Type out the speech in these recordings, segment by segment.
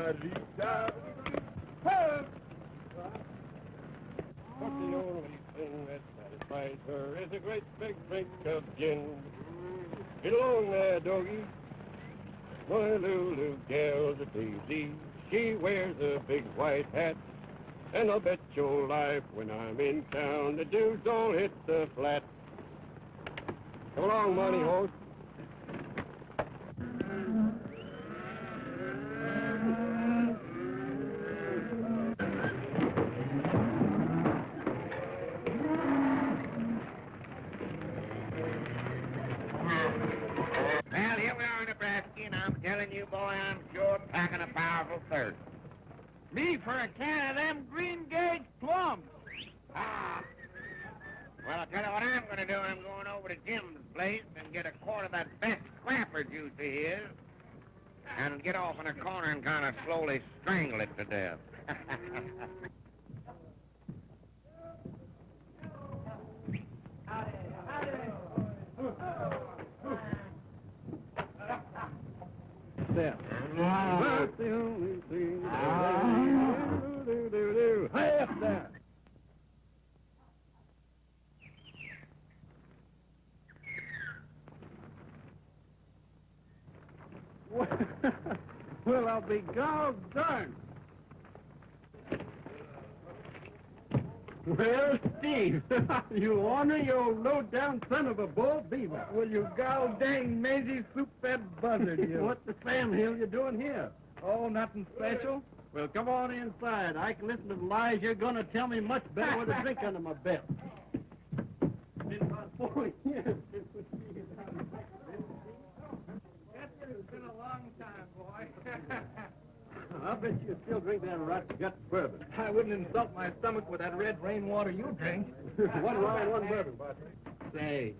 But the only thing that satisfies her is a great big drink of gin. Get along there, doggy. My Lulu gal's a daisy. She wears a big white hat. And I'll bet your life when I'm in town, the dudes all hit the flat. Come along, money horse. Well, here we are in Nebraska, and I'm telling you, boy, I'm sure packing a powerful thirst. Me for a can of them green gauge plums. Ah. Well, I'll tell you what I'm going to do. I'm going over to Jim's place and get a quart of that best clapper juice he is, and get off in a corner and kind of slowly strangle it to death. There. That's the only thing. Do. Hey, up there. Well, I'll be gone darn. Well, Steve, you ornery old low-down son of a bull beaver. Well, you gol dang Maisie soup-fed buzzard, you. What the Sam Hill you doing here? Oh, nothing special? Well, come on inside. I can listen to the lies you're going to tell me much better with a drink under my belt. It's been about 4 years since we see you down there. It's been a long time, boy. I bet you still drink that rot gut bourbon. I wouldn't insult my stomach with that red rainwater you drink. One rye and one bourbon, boss. Say,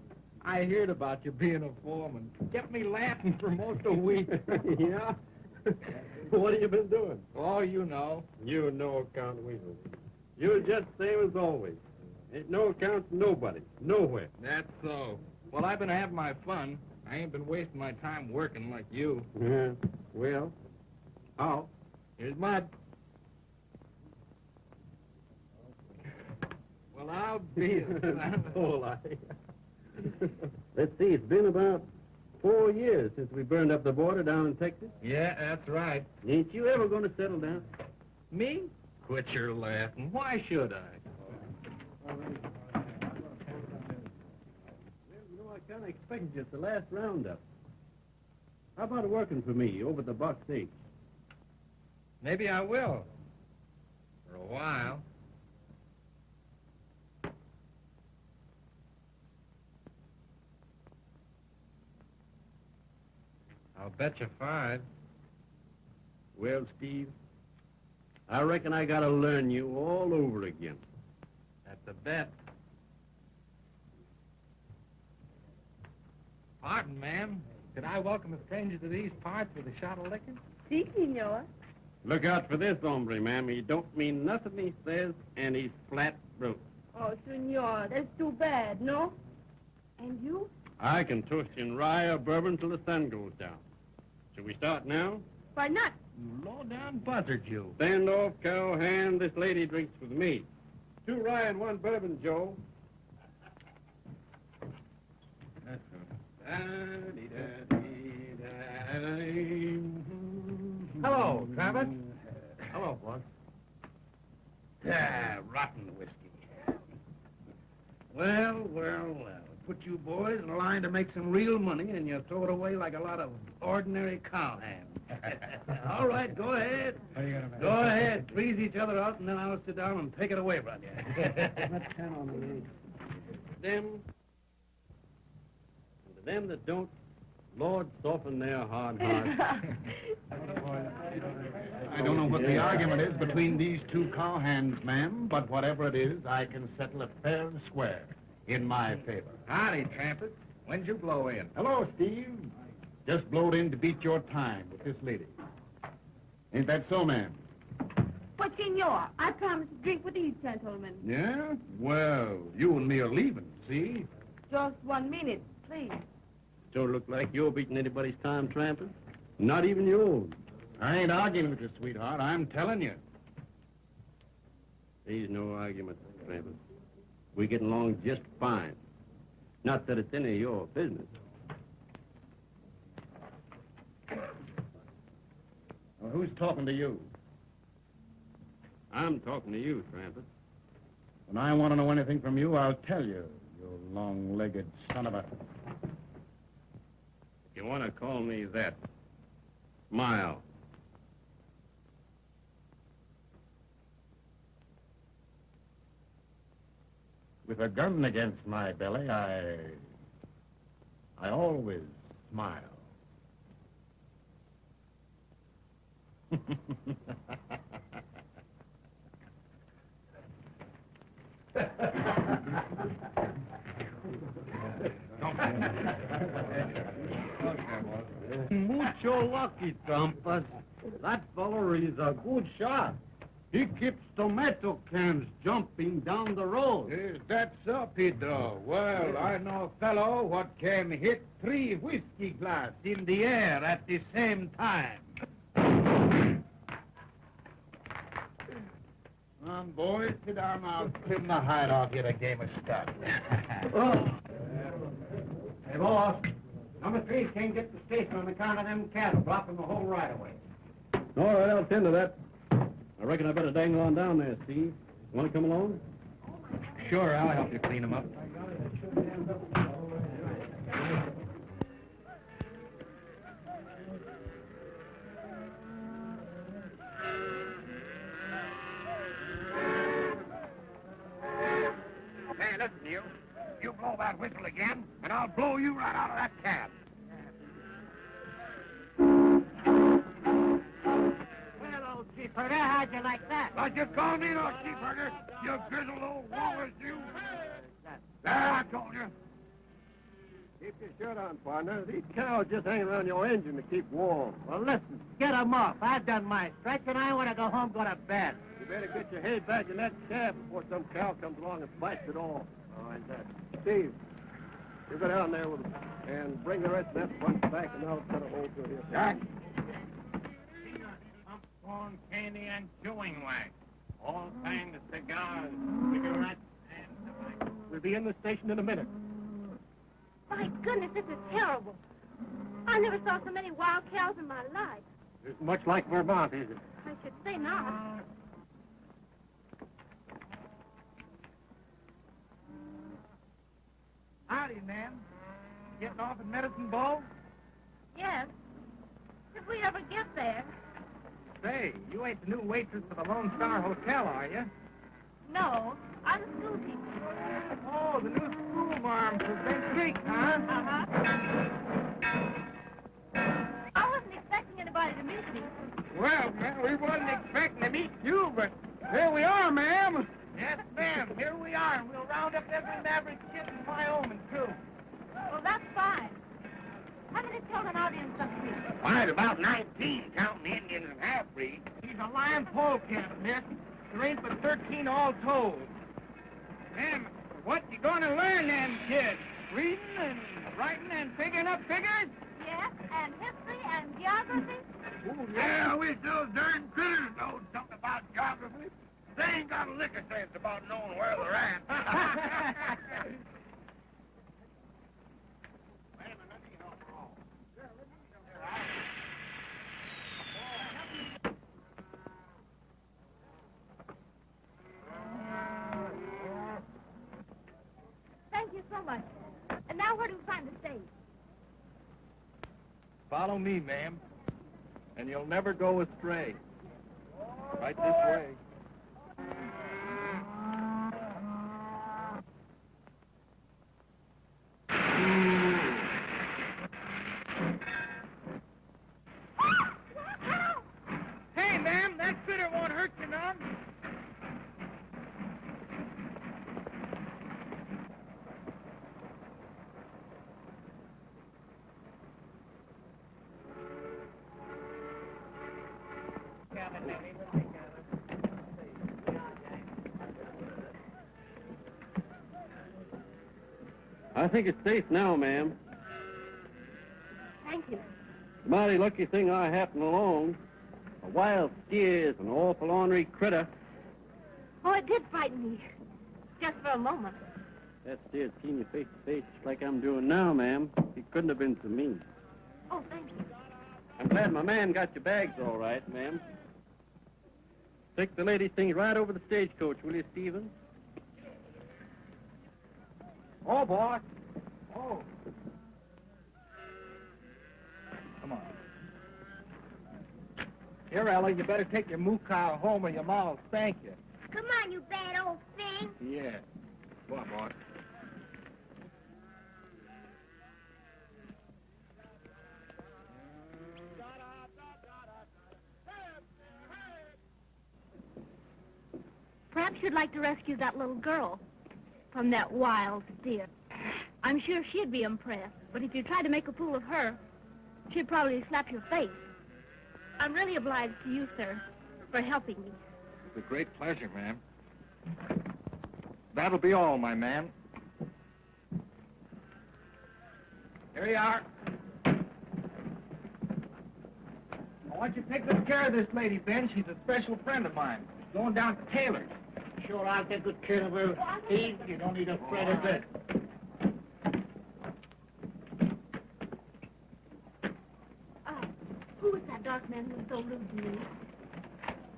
I heard about you being a foreman. Kept me laughing for most a week. Yeah? What have you been doing? Oh, you know. You no account weasel. You're just same as always. Ain't no account to nobody, nowhere. That's so. Well, I've been having my fun. I ain't been wasting my time working like you. Yeah. Well, how? Here's mud. Well, I'll be it. Oh, Let's see, it's been about 4 years since we burned up the border down in Texas. Yeah, that's right. Ain't you ever going to settle down? Me? Quit your laughing. Why should I? Well, you know, I kind of expected you at the last roundup. How about working for me over at the Buck Stage? Maybe I will. For a while. I'll bet you 5. Well, Steve, I reckon I got to learn you all over again. That's a bet. Pardon, ma'am. Could I welcome a stranger to these parts with a shot of liquor? Si, senor. Look out for this hombre, ma'am. He don't mean nothing he says, and he's flat broke. Oh, senor, that's too bad, no? And you? I can toast you in rye or bourbon till the sun goes down. Shall we start now? Why not? You low-down buzzard, you. Stand off, cowhand. This lady drinks with me. 2 rye and 1 bourbon, Joe. Hello, Travis. Hello, boss. Rotten whiskey. Well. Put you boys in a line to make some real money, and you throw it away like a lot of ordinary cowhands. All right, go ahead. Go ahead. Please each other out, and then I'll sit down and take it away from you. Let's count on me. Them, and to them that don't, Lord, soften their hard hearts. I don't know what the argument is between these 2 cowhands, ma'am, but whatever it is, I can settle it fair and square in my favor. Howdy, Trampet. When'd you blow in? Hello, Steve. Just blowed in to beat your time with this lady. Ain't that so, ma'am? But, senor, I promised to drink with these gentlemen. Yeah? Well, you and me are leaving, see? Just 1 minute, please. Don't look like you're beating anybody's time tramping. Not even your own. I ain't arguing with you, sweetheart. I'm telling you. There's no argument, Travis. We're getting along just fine. Not that it's any of your business. Well, who's talking to you? I'm talking to you, Travis. When I want to know anything from you, I'll tell you, you long-legged son of a... If you want to call me that, smile. With a gun against my belly, I always smile. Mucho lucky, Trampas. That feller is a good shot. He keeps tomato cans jumping down the road. Is that so, Pedro? Well, I know a fellow what can hit 3 whiskey glass in the air at the same time. Come on, boys, sit down. I'll trim the hide off you a game of stuff. Oh. Hey, boss. Number 3 can't get to the station on account of them cattle blocking the whole right-of-way. All right, I'll tend to that. I reckon I better dangle on down there, Steve. Want to come along? Sure, I'll help you clean them up. Hey, listen, you. You blow that whistle again, and I'll blow you right out of that cab. Well, old sheepherder, how'd you like that? Well, just call me no sheepherder, you grizzled old walrus, you. There, I told you. Keep your shirt on, partner. These cows just hang around your engine to keep warm. Well, listen, get them off. I've done my stretch, and I want to go home, go to bed. You better get your head back in that cab before some cow comes along and bites it off. All right, that. Steve, you go down there with them and bring the rest of that bunch back, and I'll cut a hole through here. Jack. Corn, candy, and chewing wax. All kinds of cigars, cigarettes, and tobacco. We'll be in the station in a minute. My goodness, this is terrible. I never saw so many wild cows in my life. It's much like Vermont, is it? I should say not. Howdy, ma'am. Getting off at Medicine Bow? Yes. If we ever get there. Say, you ain't the new waitress for the Lone Star Hotel, are you? No, I'm a school teacher. Oh, the new school marm for Bent Creek, huh? Uh-huh. I wasn't expecting anybody to meet me. Well, we wasn't expecting to meet you, but here we are, ma'am. Yes, ma'am. Here we are, and we'll round up every maverick kid in Wyoming, too. Well, that's fine. How many children are there in some street? Right, about 19, counting the Indians and half-breeds. He's a lion polecat, miss. There ain't but 13 all told. Ma'am, what you gonna learn then, kid? Reading and writing and picking up figures? Yes, and history and geography. Oh, yeah, we those darn critters know something about geography. They ain't got a lick of sense about knowing where they're at. Thank you so much. And now where do we find the stage? Follow me, ma'am, and you'll never go astray. Right this way. Hey, ma'am, that critter won't hurt you none. I think it's safe now, ma'am. Thank you. Mighty lucky thing I happened along. A wild steer is an awful ornery critter. Oh, it did frighten me. Just for a moment. That steer seen you face to face just like I'm doing now, ma'am. He couldn't have been so mean. Oh, thank you. I'm glad my man got your bags all right, ma'am. Take the lady's things right over the stagecoach, will you, Stephen? Oh, boy. Oh. Come on. Here, Ella, you better take your moo cow home or your mom will spank you. Come on, you bad old thing. Yeah. Go on, boy. Perhaps you'd like to rescue that little girl from that wild steer. I'm sure she'd be impressed, but if you tried to make a fool of her, she'd probably slap your face. I'm really obliged to you, sir, for helping me. It's a great pleasure, ma'am. That'll be all, my man. Here you are. I want you to take good care of this lady, Ben. She's a special friend of mine. Going down to Taylor's. Sure, I'll take good care of her, Steve. You don't need to fret a bit. Who is that dark man who was so rude to me?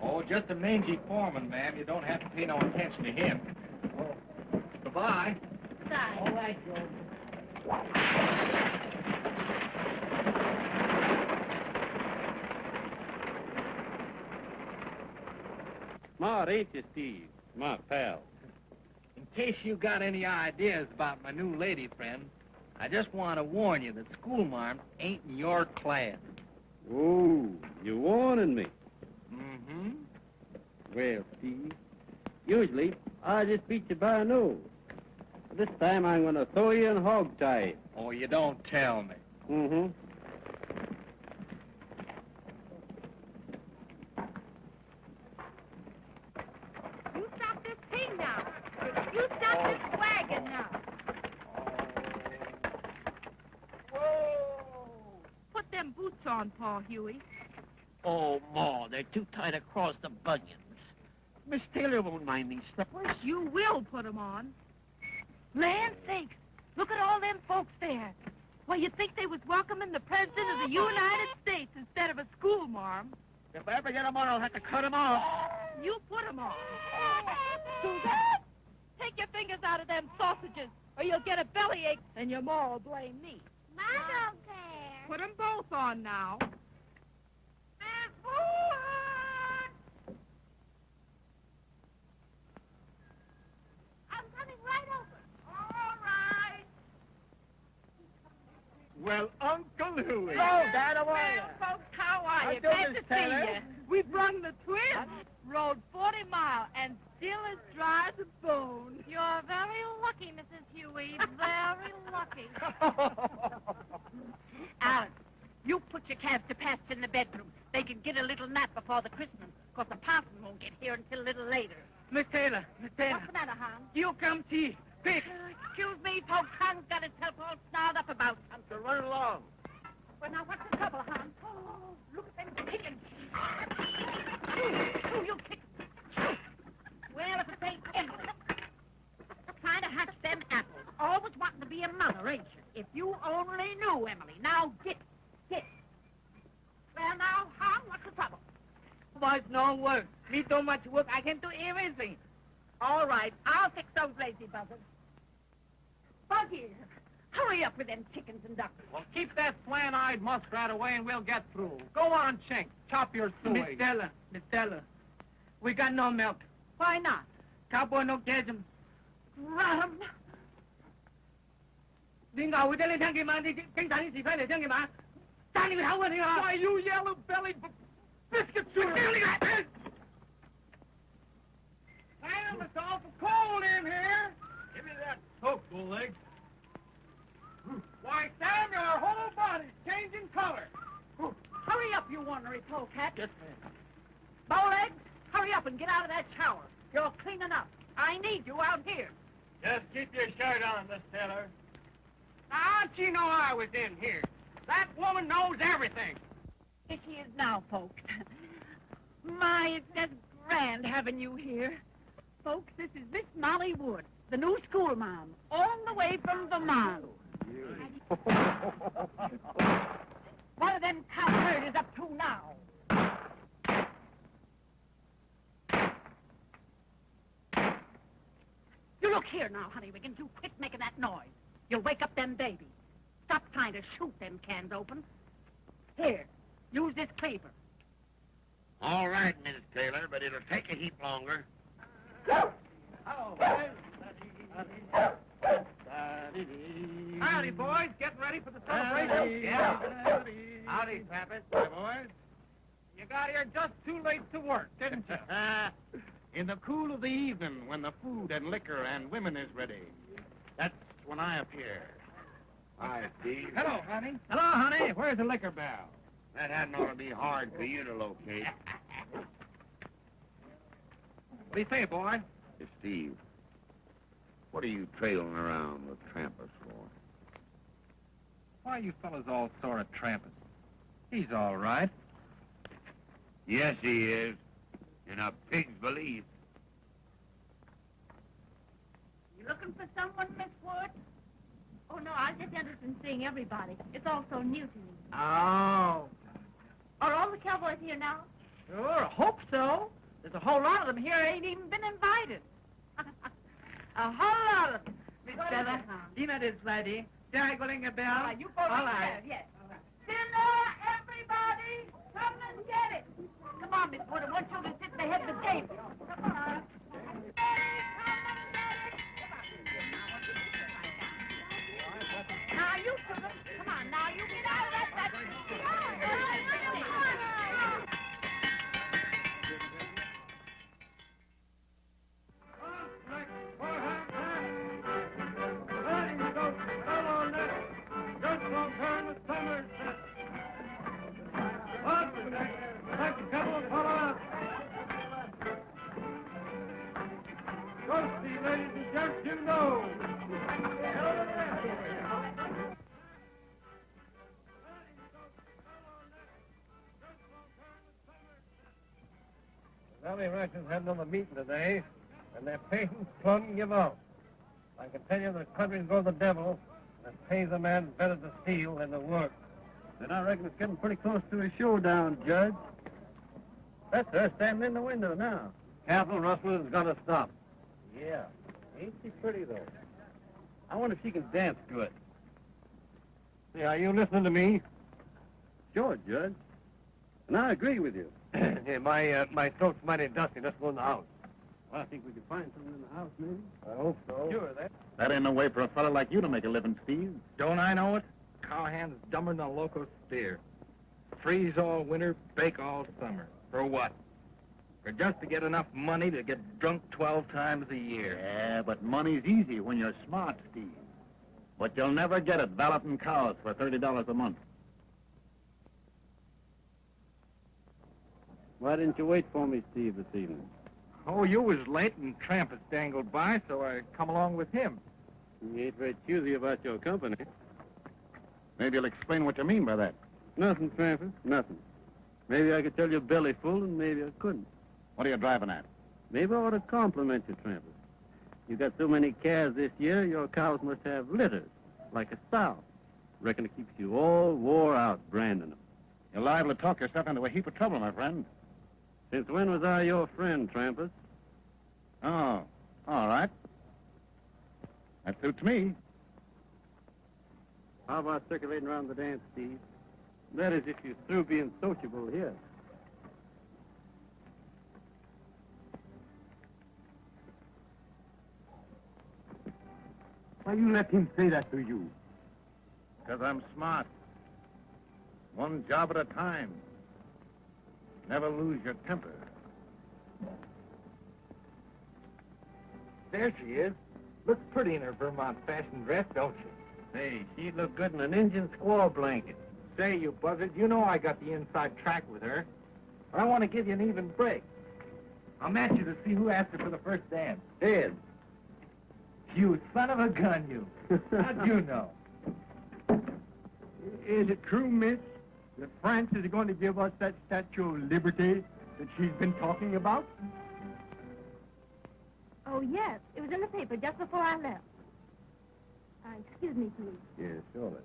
Oh, just a mangy foreman, ma'am. You don't have to pay no attention to him. Oh. Goodbye. Sorry. All right, Joe. Smart, ain't you, Steve? Smart pal. In case you got any ideas about my new lady friend, I just want to warn you that schoolmarm ain't in your class. Oh, you warning me. Mm-hmm. Well, Steve, usually I just beat you by a nose. This time I'm going to throw you in hog-tie. Oh, you don't tell me. Mm-hmm. You stop this thing now. You stop this wagon now. Whoa! Put them boots on, Paul Huey. Oh, Ma, they're too tight across the bunions. Miss Taylor won't mind these slippers. You will put them on. Land sakes, look at all them folks there. Why, you'd think they was welcoming the President of the United States instead of a schoolmarm. If I ever get them on, I'll have to cut them off. You put them on. Susan, take your fingers out of them sausages, or you'll get a bellyache, and your ma will blame me. I don't care. Put them both on now. I'm coming right over. All right. Well, Uncle Huey. Oh, Dad, how are Well, you? folks, how are How you? you Glad doing, to Miss see Taylor? you. We brung the twins. Rode 40 miles and still as dry as a bone. You're very lucky, Mrs. Huey. Very lucky. Alice, you put your calves to pasture in the bedroom. They can get a little nap before the christening, because the parson won't get here until a little later. Miss Taylor, Miss Taylor. What's the matter, Hans? You come tea. Quick. Excuse me, folks. Hans got himself all snarled up about something. Run along. Well, now, what's the trouble, Hans? Oh, look at them chickens. Oh, you kick. Well, if it ain't Emily. Trying to hatch them apples. Always wanting to be a mother, ain't you? If you only knew, Emily. Now, get. Well, now, Hans, what's the trouble? Was no work. Me so much work, I can't do everything. All right, I'll fix those lazy buzzards. Buggy, hurry up with them chickens and ducks. Well, keep that slant-eyed muskrat away and we'll get through. Go on, Chink. Chop your suey. Miss Stella, we got no milk. Why not? Cowboy no get 'em. Rum. Dingo, we didn't think him, man. Think that he's very thinking, man. Standing with how would he are? Why, you yellow-bellied biscuit shooter. Sam, it's awful cold in here. Give me that soap, Bull-Leg. Why, Sam, your whole body's changing color. Hurry up, you ornery polecat. Yes, ma'am. Bowlegs, hurry up and get out of that shower. You're cleaning up. I need you out here. Just keep your shirt on, Miss Taylor. Now, how'd she know I was in here? That woman knows everything. Here she is now, folks. My, it's just grand having you here. Folks, this is Miss Molly Wood, the new school mom, all the way from Vermont. What are them cowherders up to now? You look here now, honey Wiggins. You quit making that noise. You'll wake up them babies. Stop trying to shoot them cans open. Here, use this cleaver. All right, Miss Taylor, but it'll take a heap longer. Howdy, boys. Getting ready for the celebration? Yeah. Howdy, Trappist. Hi, boys. You got here just too late to work, didn't you? In the cool of the evening, when the food and liquor and women is ready, that's when I appear. Hi, Steve. Hello, honey. Hello, honey. Where's the liquor barrel? That hadn't ought to be hard for you to locate. What do you say, boy? Hey, Steve, what are you trailing around with Trampas for? Why are you fellas all sort of tramping? He's all right. Yes, he is. In a pig's belief. You looking for someone, Miss Wood? Oh, no, I was just interested in seeing everybody. It's all so new to me. Oh. Are all the cowboys here now? Sure, I hope so. There's a whole lot of them here ain't even been invited. A whole lot of them. Miss Bella, dinner is ready. Jangling a bell. You go right. Yes. All right. Dinner, everybody! Come and get it! Come on, Miss Wood. I want you to sit ahead of the table. Come on. Now, you two, come on, now, you get out of that. Ladies and gents, you know. The Valley Ranchers had another meeting today, and their patients plumb give out. I can tell you the country's going to the devil, and it pays a man better to steal than to work. Then I reckon it's getting pretty close to a showdown, Judge. That's her standing in the window now. Careful, Rustler's got to stop. Yeah. Ain't she pretty, though? I wonder if she can dance good. Say, are you listening to me? Sure, Judge. And I agree with you. Yeah, my throat's mighty dusty. Let's go in the house. Well, I think we could find something in the house, maybe. I hope so. Sure, That ain't no way for a fella like you to make a living, Steve. Don't I know it? Cowhand's dumber than a loco steer. Freeze all winter, bake all summer. For what? For just to get enough money to get drunk 12 times a year. Yeah, but money's easy when you're smart, Steve. But you'll never get it balloting cows for $30 a month. Why didn't you wait for me, Steve, this evening? Oh, you was late and Trampas dangled by, so I come along with him. You ain't very choosy about your company. Maybe you'll explain what you mean by that. Nothing, Trampas, nothing. Maybe I could tell you belly full, and maybe I couldn't. What are you driving at? Maybe I ought to compliment you, Trampas. You got so many calves this year, your cows must have litters, like a sow. Reckon it keeps you all wore out branding them. You're liable to talk yourself into a heap of trouble, my friend. Since when was I your friend, Trampas? Oh, all right. That suits me. How about circulating around the dance, Steve? That is, if you're through being sociable here. Why you let him say that to you? Because I'm smart. One job at a time. Never lose your temper. There she is. Looks pretty in her Vermont fashion dress, don't she? Hey, she'd look good in an Indian squaw blanket. Say, you buzzard, you know I got the inside track with her. But I want to give you an even break. I'll match you to see who asked her for the first dance. Ed. You son of a gun, you. How'd you know? Is it true, miss, that France is going to give us that Statue of Liberty? that she's been talking about? Oh, yes. It was in the paper just before I left. Excuse me, please. Yeah, surely.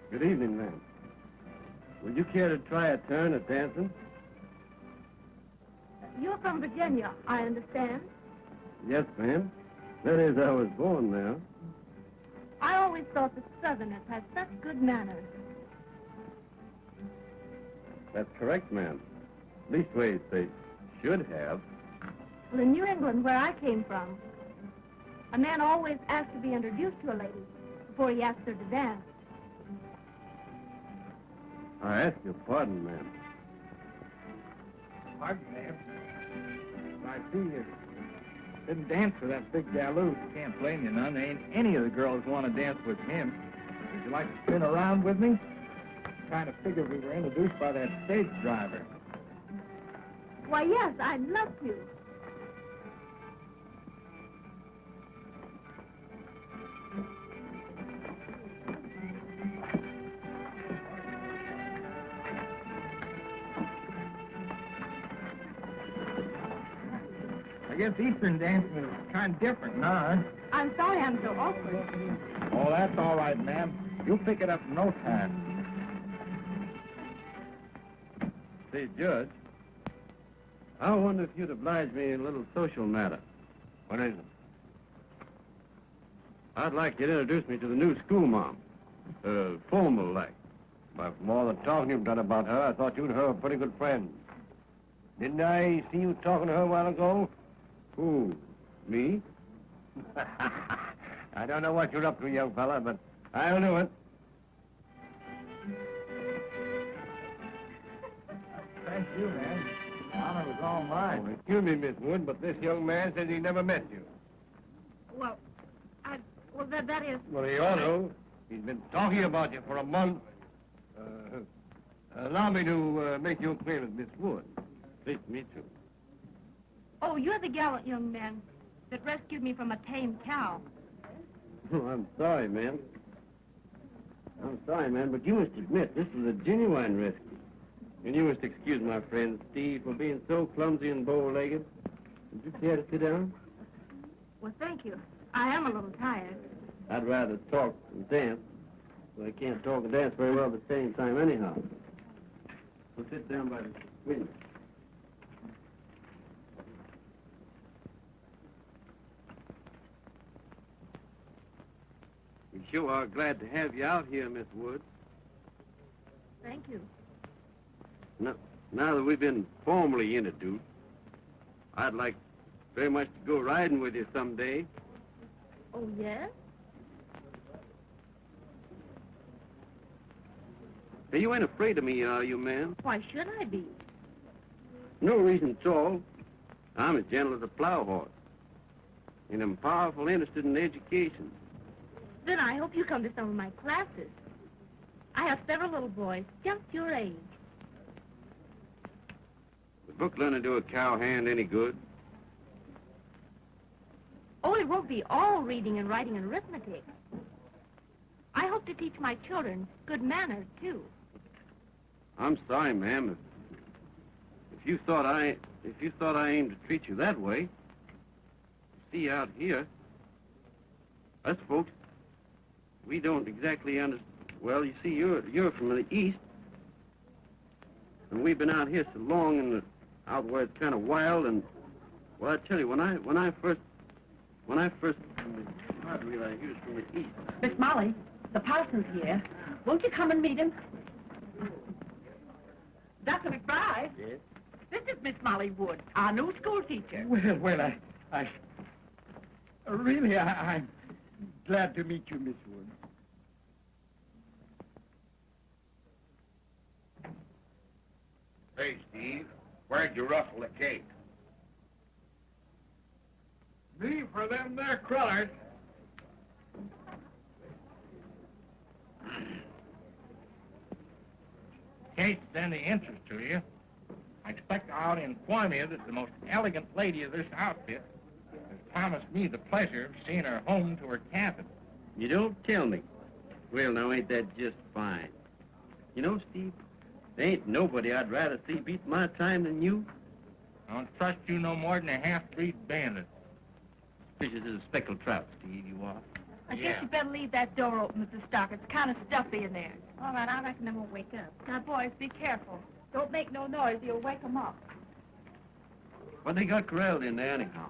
Good evening, ma'am. Would you care to try a turn at dancing? You're from Virginia, I understand. Yes, ma'am. That is, I was born there. I always thought the Southerners had such good manners. That's correct, ma'am. Leastways, they should have. Well, in New England, where I came from, a man always asked to be introduced to a lady before he asked her to dance. I ask your pardon, ma'am. Pardon, ma'am. I see you didn't dance with that big galoot. Can't blame you none. Ain't any of the girls want to dance with him. Would you like to spin around with me? Kind of figured we were introduced by that stage driver. Why, yes, I'd love to. I guess Eastern dancing is kind of different, huh? I'm sorry I'm so awkward. Oh, that's all right, ma'am. You'll pick it up in no time. Say, Judge, I wonder if you'd oblige me in a little social matter. What is it? I'd like you to introduce me to the new schoolma'am. Formal like. But from all the talking you've done about her, I thought you and her were pretty good friends. Didn't I see you talking to her a while ago? Who? Me? I don't know what you're up to, young fella, but I'll do it. Thank you, man. The honor was all mine. Oh, excuse me, Miss Wood, but this young man says he never met you. Well, that is... Well, he ought to. He's been talking about you for a month. Allow me to make you acquainted with Miss Wood. Pleased to meet you. Oh, you're the gallant young man that rescued me from a tame cow. Oh, I'm sorry, ma'am. I'm sorry, man, but you must admit this was a genuine rescue. And you must excuse my friend Steve for being so clumsy and bow-legged. Would you care to sit down? Well, thank you. I am a little tired. I'd rather talk than dance. But I can't talk and dance very well at the same time anyhow. So sit down by the window. We sure are glad to have you out here, Miss Wood. Thank you. Now that we've been formally introduced, I'd like very much to go riding with you someday. Oh, yes? Hey, you ain't afraid of me, are you, ma'am? Why should I be? No reason at all. I'm as gentle as a plow horse. And I'm powerful interested in education. Then I hope you come to some of my classes. I have several little boys just your age. Would book learning do a cowhand any good? Oh, it won't be all reading and writing and arithmetic. I hope to teach my children good manners, too. I'm sorry, ma'am. If you thought I aimed to treat you that way, see out here, us folks, we don't exactly understand. Well, you see, you're from the east, and we've been out here so long, and out where it's kind of wild. And well, I tell you, when I first, I realized he was from the east. Miss Molly, the parson's here. Won't you come and meet him? Dr. McBride? Yes. This is Miss Molly Wood, our new school teacher. Well, I'm glad to meet you, Miss Wood. Hey, Steve, where'd you ruffle the cake? Me for them there crullers. Case any interest to you, I expect I ought to inform you that the most elegant lady of this outfit has promised me the pleasure of seeing her home to her cabin. You don't tell me. Well, now, ain't that just fine? You know, Steve, there ain't nobody I'd rather see beat my time than you. I don't trust you no more than a half-breed bandit. Fishes is a speckled trout, Steve, you are. I guess you better leave that door open, Mr. Stock. It's kind of stuffy in there. All right, I reckon they won't wake up. Now, boys, be careful. Don't make no noise. You'll wake 'em up. What they got corralled in there, anyhow?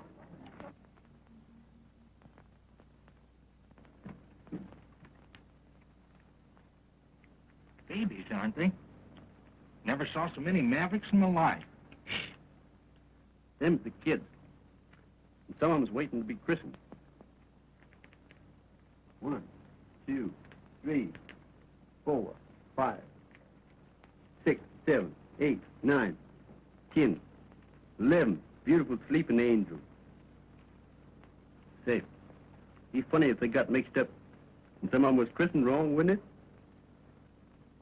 Babies, aren't they? Never saw so many mavericks in my life. Them's the kids. And some of them's waiting to be christened. 1, 2, 3, 4, 5, 6, 7, 8, 9, 10, 11 beautiful sleeping angels. Say, be funny if they got mixed up and some of them was christened wrong, wouldn't it?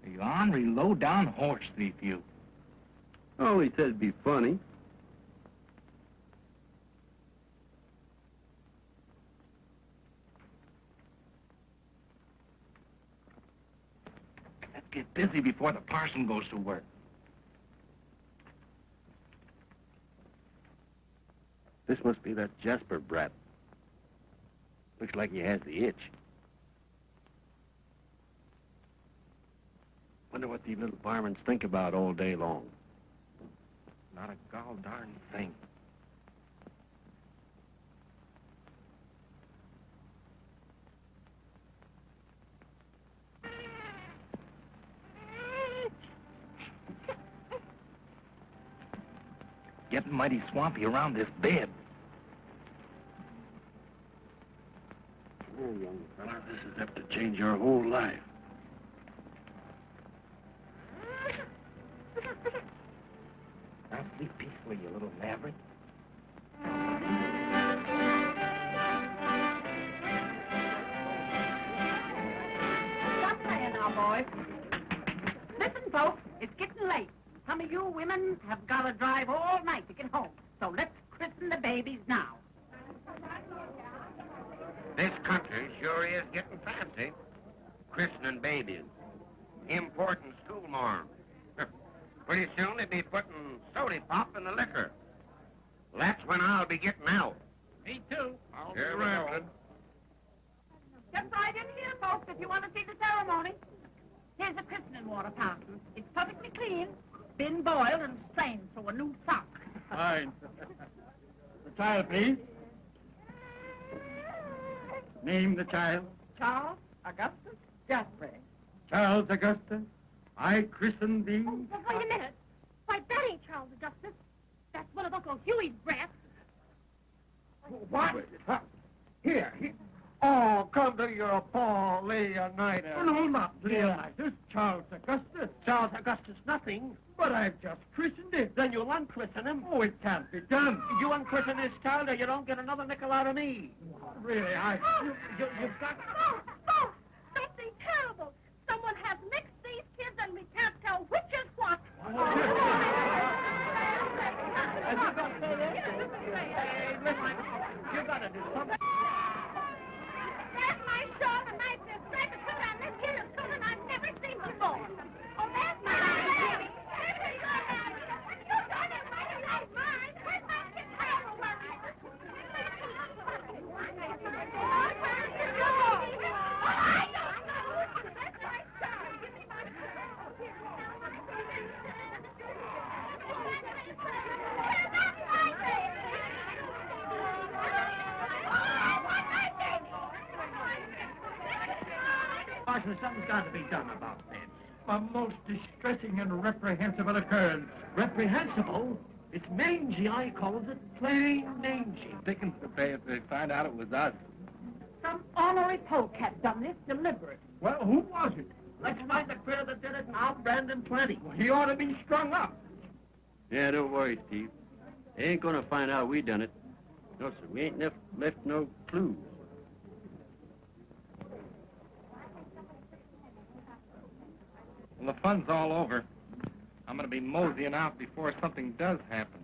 You ornery, low-down horse thief, you. Oh, he says be funny. Let's get busy before the parson goes to work. This must be that Jasper brat. Looks like he has the itch. Wonder what these little barmans think about all day long. Not a gall darn thing. Getting mighty swampy around this bed. Oh, young fella, this is enough to change your whole life. Now sleep peacefully, you little maverick. Stop playing now, boys. Listen, folks, it's getting late. Some of you women have got to drive all night to get home. So let's christen the babies now. This country sure is getting fancy. Christening babies. Important school norm. Pretty soon they'll be putting soda pop in the liquor. That's when I'll be getting out. Me too. I'll be rambling. Just right in here, folks, if you want to see the ceremony. Here's a christening water fountain. It's perfectly clean. Been boiled and strained so a new sock. Fine. The child, please. Name the child. Charles Augustus Jasper. Charles Augustus, I christen thee. Oh, well, wait a minute. Why, that ain't Charles Augustus. That's one of Uncle Huey's brats. What? Here. Oh, come to your pa, Leonidas. Oh, no, not Leonidas. Charles Augustus. Charles Augustus nothing. But I've just christened it. Then you'll unchristen him. Oh, it can't be done. You unchristen this child or you don't get another nickel out of me. Really, You've got... Oh, something terrible. Someone has mixed these kids and we can't tell which is what. Hey, listen, you got to do something. There's my shawl, the knife, this thread, the sugar, and this kid is children I've never seen before. Oh, there's my baby. You done it, mighty like mine. Where's my guitar? Marshal, something's got to be done about this. a most distressing and reprehensible occurrence. Reprehensible? It's mangy, I calls it. Plain mangy. Dickens to pay if they find out it was us. Some ornery polecat done this deliberate. Well, who was it? Let's find the critter that did it and I'll brand him plenty. Well, he ought to be strung up. Yeah, don't worry, Steve. They ain't gonna find out we done it. No, sir, we ain't left no clues. Well, the fun's all over. I'm gonna be moseying out before something does happen.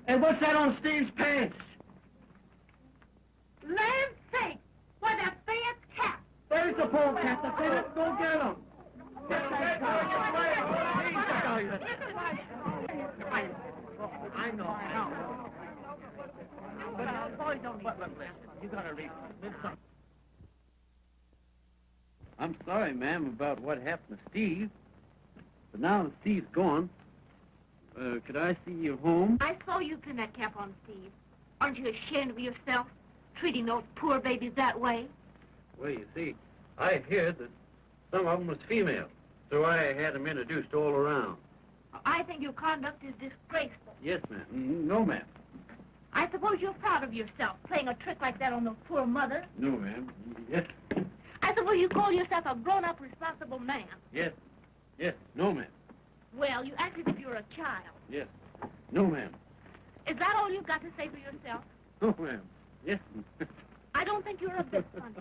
Hey, what's that on Steve's pants? Land's sake! Why, that fayette's cap! There Where's the polecat, Lieutenant? Go get him. Get that guy. I know. But boys don't need to listen. You gotta read something. I'm sorry, ma'am, about what happened to Steve. But now that Steve's gone, could I see you home? I saw you pin that cap on Steve. Aren't you ashamed of yourself, treating those poor babies that way? Well, you see, I heard that some of them was female, so I had them introduced all around. I think your conduct is disgraceful. Yes, ma'am. No, ma'am. I suppose you're proud of yourself, playing a trick like that on those poor mothers. No, ma'am. Yes. I suppose you call yourself a grown-up, responsible man. Yes. Yes. No, ma'am. Well, you act as if you're a child. Yes. No, ma'am. Is that all you've got to say for yourself? No, ma'am. Yes. I don't think you're a bit funny.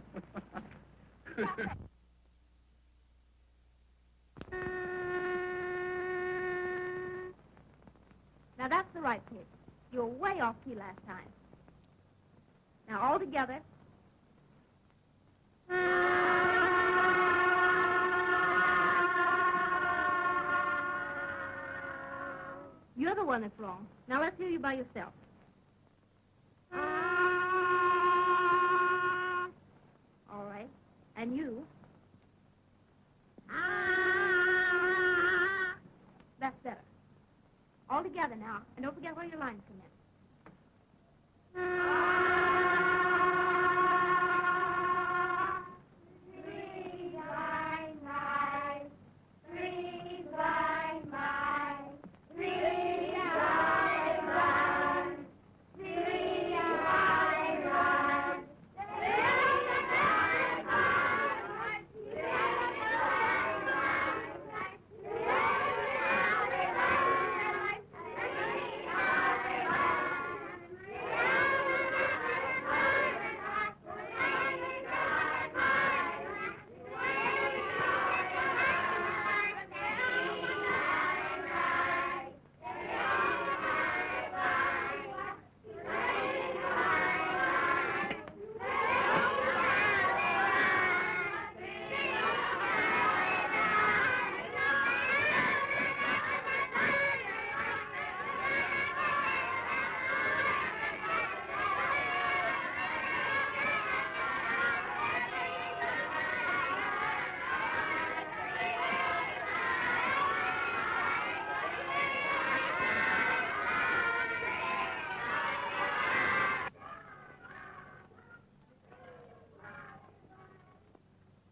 Now, that's the right pitch. You were way off key last time. Now, all together. You're the one that's wrong. Now, let's hear you by yourself. All right. And you. That's better. All together now. And don't forget where your lines come in.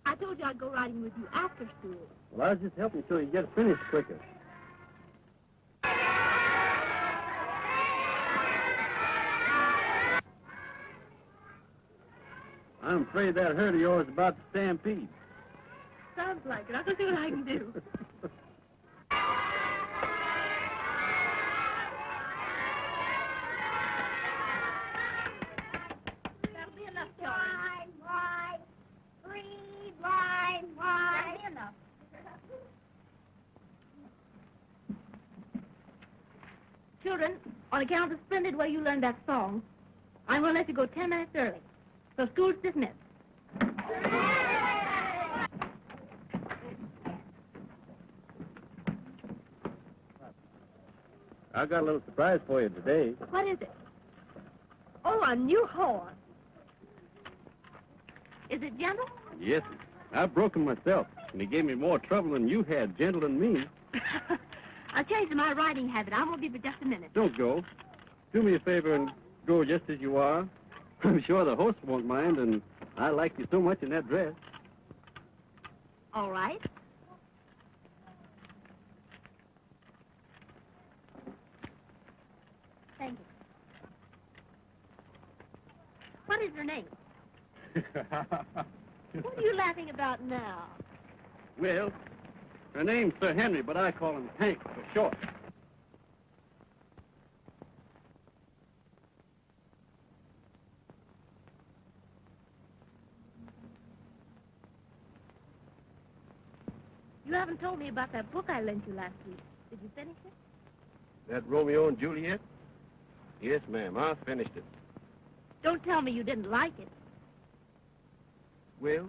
I told you I'd go riding with you after school. Well, I was just helping so you get finished quicker. I'm afraid that herd of yours is about to stampede. Sounds like it. I'll see what I can do. That'll be enough, children. Wide, three, wide. That'll be enough. Children, on account of the splendid way you learned that song, I'm going to let you go 10 minutes early. So school's dismissed. I got a little surprise for you today. What is it? Oh, a new horse. Is it gentle? Yes, I broke him myself, and he gave me more trouble than you had, gentle and mean. I'll change my riding habit. I won't be for just a minute. Don't go. Do me a favor and go just as you are. I'm sure the host won't mind, and I like you so much in that dress. All right. Thank you. What is her name? What are you laughing about now? Well, her name's Sir Henry, but I call him Hank for short. You haven't told me about that book I lent you last week. Did you finish it? That Romeo and Juliet? Yes, ma'am, I finished it. Don't tell me you didn't like it. Well,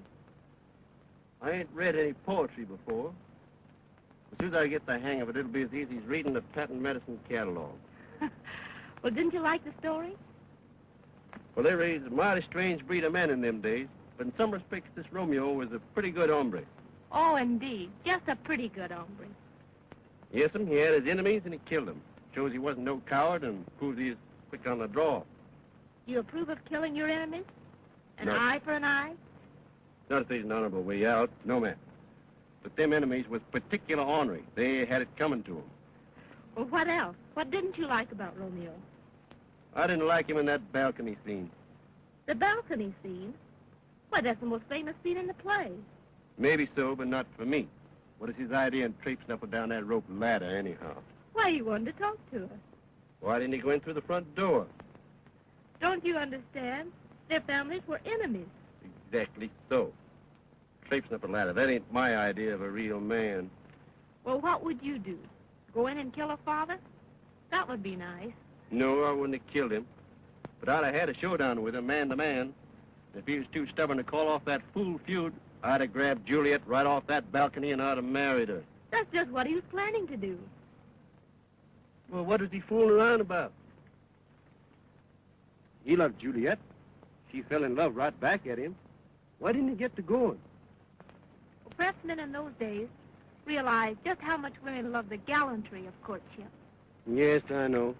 I ain't read any poetry before. As soon as I get the hang of it, it'll be as easy as reading the patent medicine catalog. Well, didn't you like the story? Well, they raised a mighty strange breed of men in them days, but in some respects, this Romeo was a pretty good hombre. Oh, indeed. Just a pretty good hombre. Yes'm, he had his enemies and he killed them. Shows he wasn't no coward and proves he's quick on the draw. You approve of killing your enemies? An No. eye for an eye? Not if there's an honorable way out, no, ma'am. But them enemies was particular ornery. They had it coming to 'em. Well, what else? What didn't you like about Romeo? I didn't like him in that balcony scene. The balcony scene? Why, that's the most famous scene in the play. Maybe so, but not for me. What is his idea in traipsing up and down that rope ladder, anyhow? Why, he wanted to talk to her. Why didn't he go in through the front door? Don't you understand? Their families were enemies. Exactly so. Traipsing up a ladder, that ain't my idea of a real man. Well, what would you do? Go in and kill her father? That would be nice. No, I wouldn't have killed him. But I'd have had a showdown with him, man to man. If he was too stubborn to call off that fool feud, I'd have grabbed Juliet right off that balcony and I'd have married her. That's just what he was planning to do. Well, what was he fooling around about? He loved Juliet. She fell in love right back at him. Why didn't he get to going? Well, perhaps men in those days realized just how much women loved the gallantry of courtship. Yes, I know.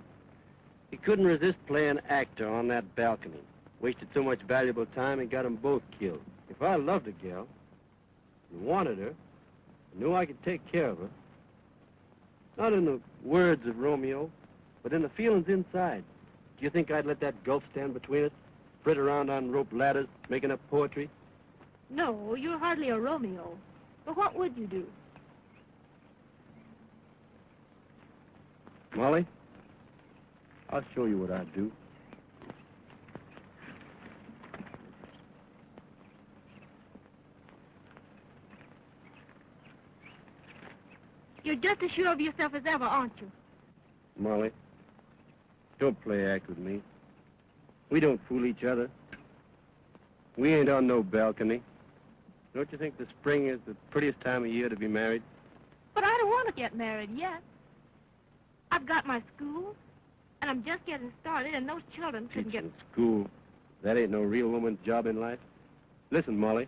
He couldn't resist playing actor on that balcony. Wasted so much valuable time and got them both killed. If I loved a gal and wanted her, I knew I could take care of her. Not in the words of Romeo, but in the feelings inside. Do you think I'd let that gulf stand between us? Frit around on rope ladders, making up poetry? No, you're hardly a Romeo. But what would you do? Molly, I'll show you what I'd do. You're just as sure of yourself as ever, aren't you? Molly, don't play act with me. We don't fool each other. We ain't on no balcony. Don't you think the spring is the prettiest time of year to be married? But I don't want to get married yet. I've got my school, and I'm just getting started, and those children couldn't get... Teaching school. That ain't no real woman's job in life. Listen, Molly.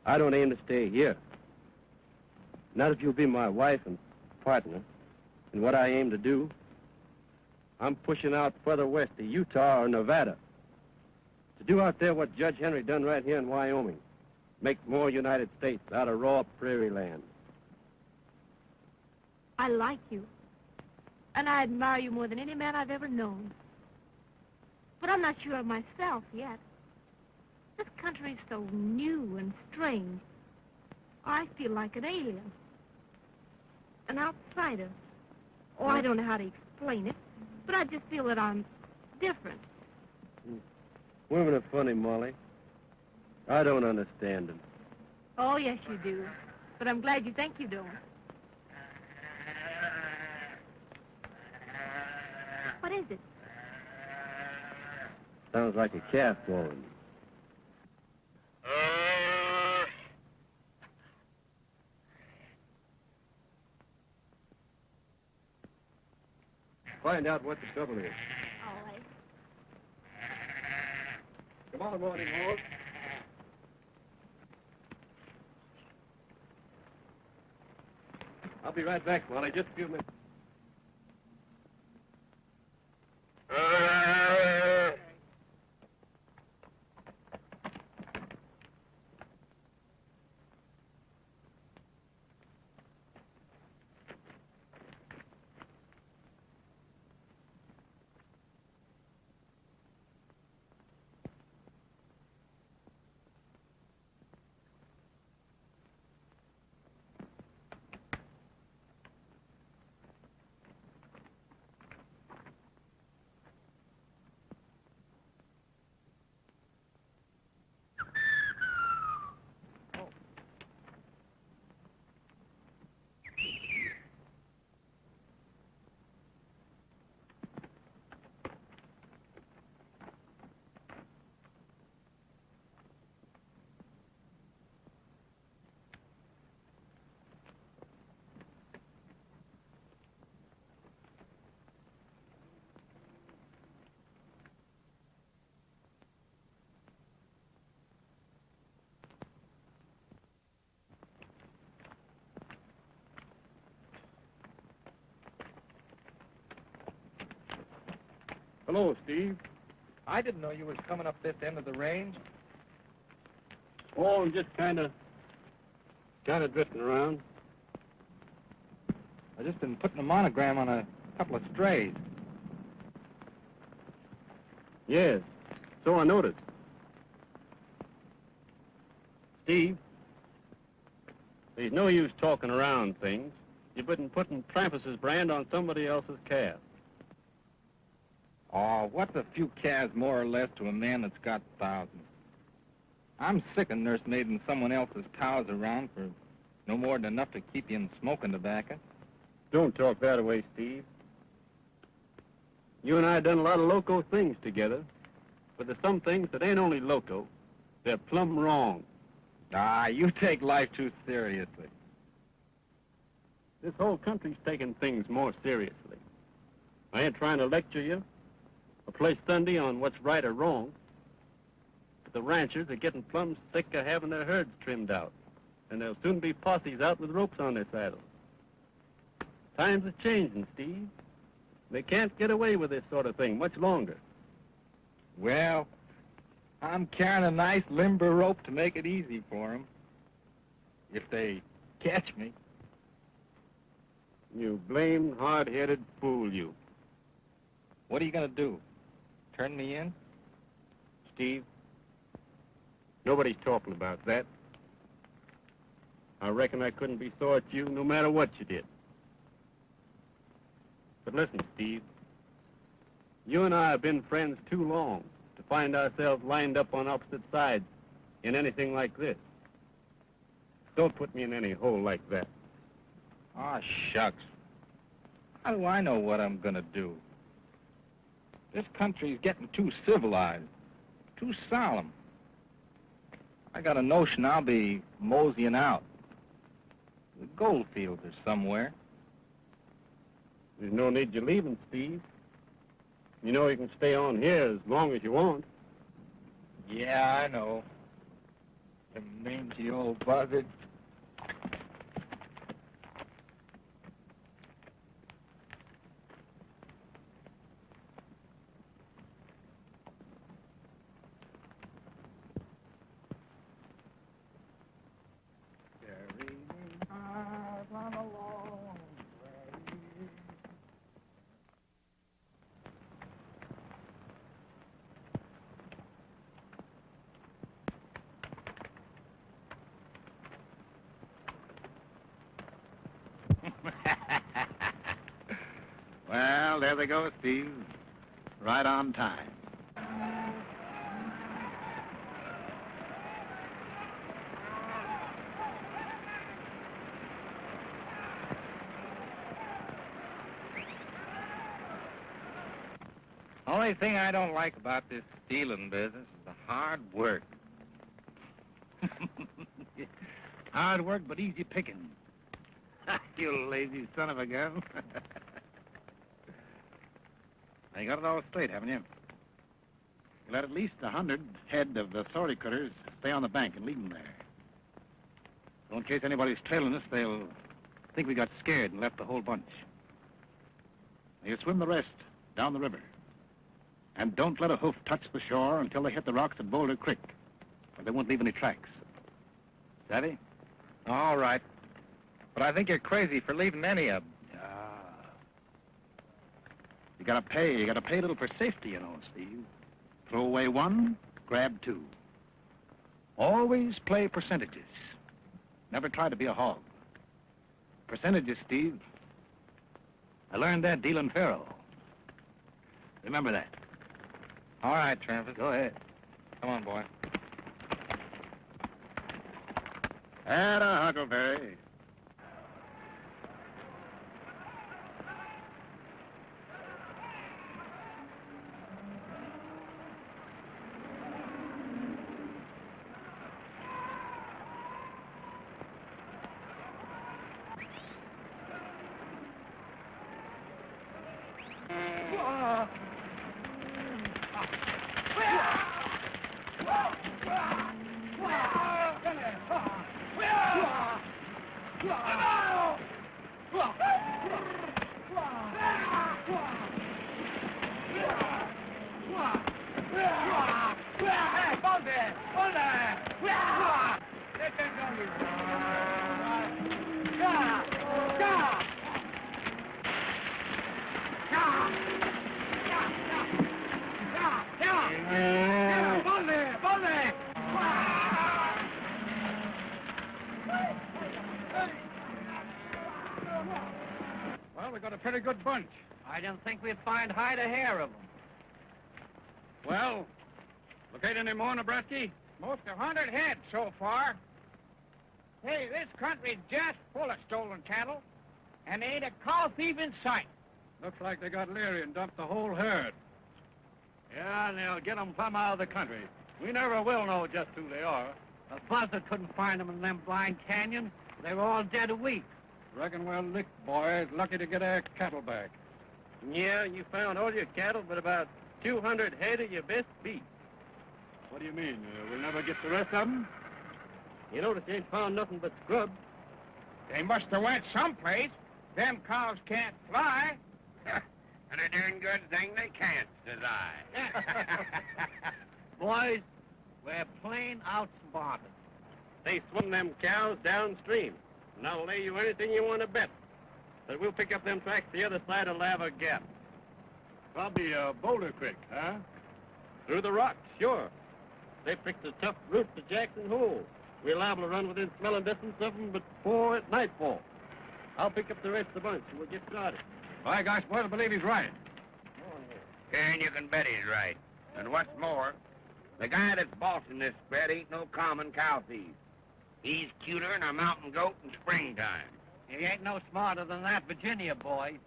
I don't aim to stay here. Not if you'll be my wife and partner. And what I aim to do, I'm pushing out further west to Utah or Nevada. To do out there what Judge Henry done right here in Wyoming. Make more United States out of raw prairie land. I like you. And I admire you more than any man I've ever known. But I'm not sure of myself yet. This country's so new and strange. I feel like an alien. An outsider. Oh, I don't know how to explain it, but I just feel that I'm different. Women are funny, Molly. I don't understand them. Oh, yes, you do. But I'm glad you think you don't. What is it? Sounds like a calf blowing. Find out what the trouble is. All right. Come on, morning horse. I'll be right back, Molly. Just a few minutes. Hello, Steve. I didn't know you was coming up this end of the range. Oh, I'm just kind of drifting around. I just been putting a monogram on a couple of strays. Yes, so I noticed. Steve, there's no use talking around things. You've been putting Trampus's brand on somebody else's calf. Oh, what's a few calves more or less to a man that's got thousands? I'm sick of nursemaiding someone else's cows around for no more than enough to keep you in smoking tobacco. Don't talk that way, Steve. You and I done a lot of loco things together, but there's some things that ain't only loco, they're plumb wrong. Ah, you take life too seriously. This whole country's taking things more seriously. I ain't trying to lecture you or play Sunday on what's right or wrong, but the ranchers are getting plumb sick of having their herds trimmed out, and there'll soon be posses out with ropes on their saddles. Times are changing, Steve. They can't get away with this sort of thing much longer. Well, I'm carrying a nice limber rope to make it easy for 'em. If they catch me. You blamed hard-headed fool, you. What are you going to do? Turn me in? Steve, nobody's talking about that. I reckon I couldn't be sore at you no matter what you did. But listen, Steve, you and I have been friends too long to find ourselves lined up on opposite sides in anything like this. Don't put me in any hole like that. Ah, shucks. How do I know what I'm going to do? This country's getting too civilized, too solemn. I got a notion I'll be moseying out. The gold fields are somewhere. There's no need you leaving, Steve. You know you can stay on here as long as you want. Yeah, I know. The mangy old buzzard. Well, there they go, Steve. Right on time. Only thing I don't like about this stealing business is the hard work. Hard work, but easy picking. You lazy son of a gun. You got it all straight, haven't you? You let at least 100 head of the sorry critters stay on the bank and leave them there. So in case anybody's trailing us, they'll think we got scared and left the whole bunch. You swim the rest down the river. And don't let a hoof touch the shore until they hit the rocks at Boulder Creek, or they won't leave any tracks. Savvy? All right. But I think you're crazy for leaving any of them. You gotta pay a little for safety, you know, Steve. Throw away one, grab two. Always play percentages. Never try to be a hog. Percentages, Steve. I learned that dealing faro. Remember that. All right, Travis. Go ahead. Come on, boy. Atta Huckleberry. Well, we got a pretty good bunch. I didn't think we'd find hide a hair of them. Well, locate any more, Nebraska? Most 100 head so far. Hey, this country's just full of stolen cattle, and there ain't a cow thief in sight. Looks like they got leery and dumped the whole herd. Yeah, and they'll get them plumb out of the country. We never will know just who they are. The buzzard couldn't find them in them blind canyons. They were all dead a week. Reckon we're licked, boys. Lucky to get our cattle back. Yeah, you found all your cattle, but about 200 head of your best beef. What do you mean? We'll never get the rest of them? You notice you ain't found nothing but scrub. They must have went someplace. Them cows can't fly. And a darn good thing they can't, says I. Boys, we're plain outsmarted. They swung them cows downstream. And I'll lay you anything you want to bet that we'll pick up them tracks the other side of Lava Gap. Probably Boulder Creek, huh? Through the rocks, sure. They picked a tough route to Jackson Hole. We're liable to run within smelling distance of them before at nightfall. I'll pick up the rest of the bunch and we'll get started. By gosh, boys, I believe he's right. And you can bet he's right. And what's more, the guy that's bossing this spread ain't no common cow thief. He's cuter than a mountain goat in springtime. He ain't no smarter than that Virginia boy.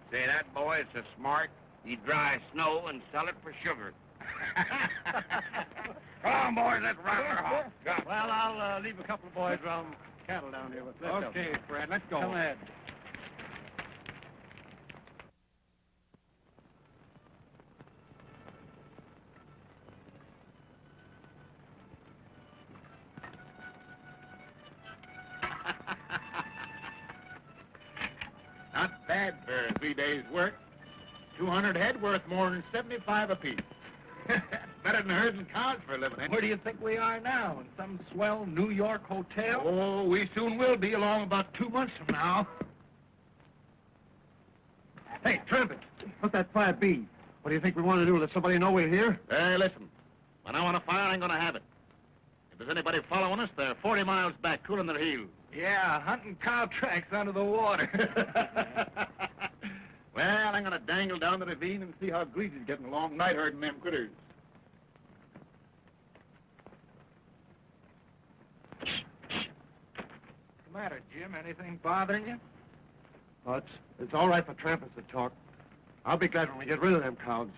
Say, that boy is so smart, he'd dry snow and sell it for sugar. Come on, boys, let's run her off. Well, I'll leave a couple of boys around cattle down here. Okay, Fred, let's go. Come ahead. Not bad for 3 days' work. 200 head worth more than 75 apiece. Better than herding cows for a living, eh? Where do you think we are now? In some swell New York hotel? Oh, we soon will be, along about 2 months from now. Hey, Trumpet, what's that fire be? What do you think we want to do? Let somebody know we're here? Hey, listen. When I want a fire, I ain't gonna have it. If there's anybody following us, they're 40 miles back, cooling their heels. Yeah, hunting cow tracks under the water. Well, I'm gonna dangle down the ravine and see how Greasy's getting along night herding them critters. What's the matter, Jim? Anything bothering you? Oh, it's all right for trampers to talk. I'll be glad when we get rid of them cows.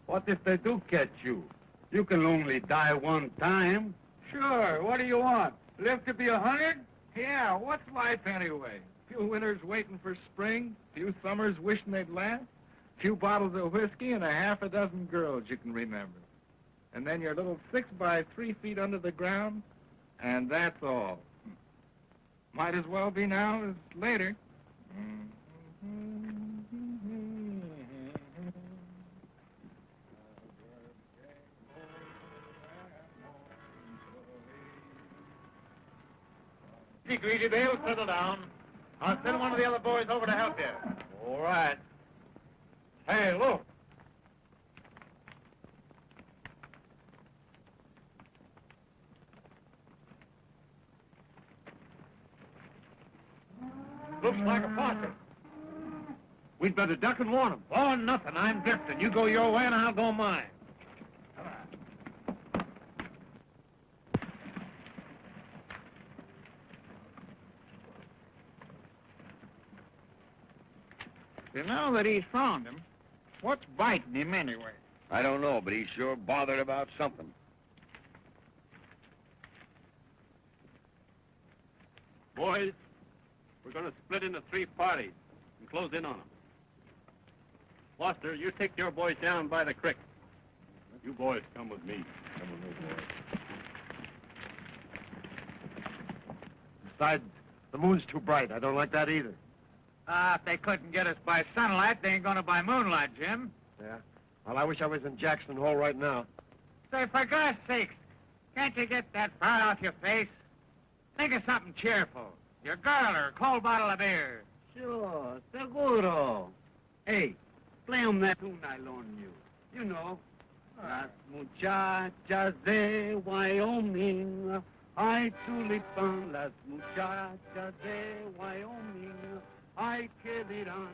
What if they do catch you? You can only die one time. Sure. What do you want? Live to be 100? Yeah, what's life anyway? Few winters waiting for spring, few summers wishing they'd last, few bottles of whiskey, and a half a dozen girls you can remember. And then your little 6 by 3 feet under the ground, and that's all. Might as well be now as later. See, Greasy, they'll settle down. I'll send one of the other boys over to help you. All right. Hey, look. Looks like a posse. We'd better duck and warn them. Oh, nothing. I'm drifting. You go your way and I'll go mine. You know that he's found him. What's biting him anyway? I don't know, but he's sure bothered about something. Boys, we're going to split into 3 parties and close in on them. Foster, you take your boys down by the creek. You boys come with me. Come with me, boys. Besides, the moon's too bright. I don't like that either. If they couldn't get us by sunlight, they ain't gonna by moonlight, Jim. Yeah? Well, I wish I was in Jackson Hole right now. Say, for God's sakes, can't you get that frown off your face? Think of something cheerful. Your girl or a cold bottle of beer. Sure, seguro. Hey, play 'em that tune I loaned you. You know. Las muchachas de Wyoming, ay tulipan, las muchachas de Wyoming, Ay, que dirán,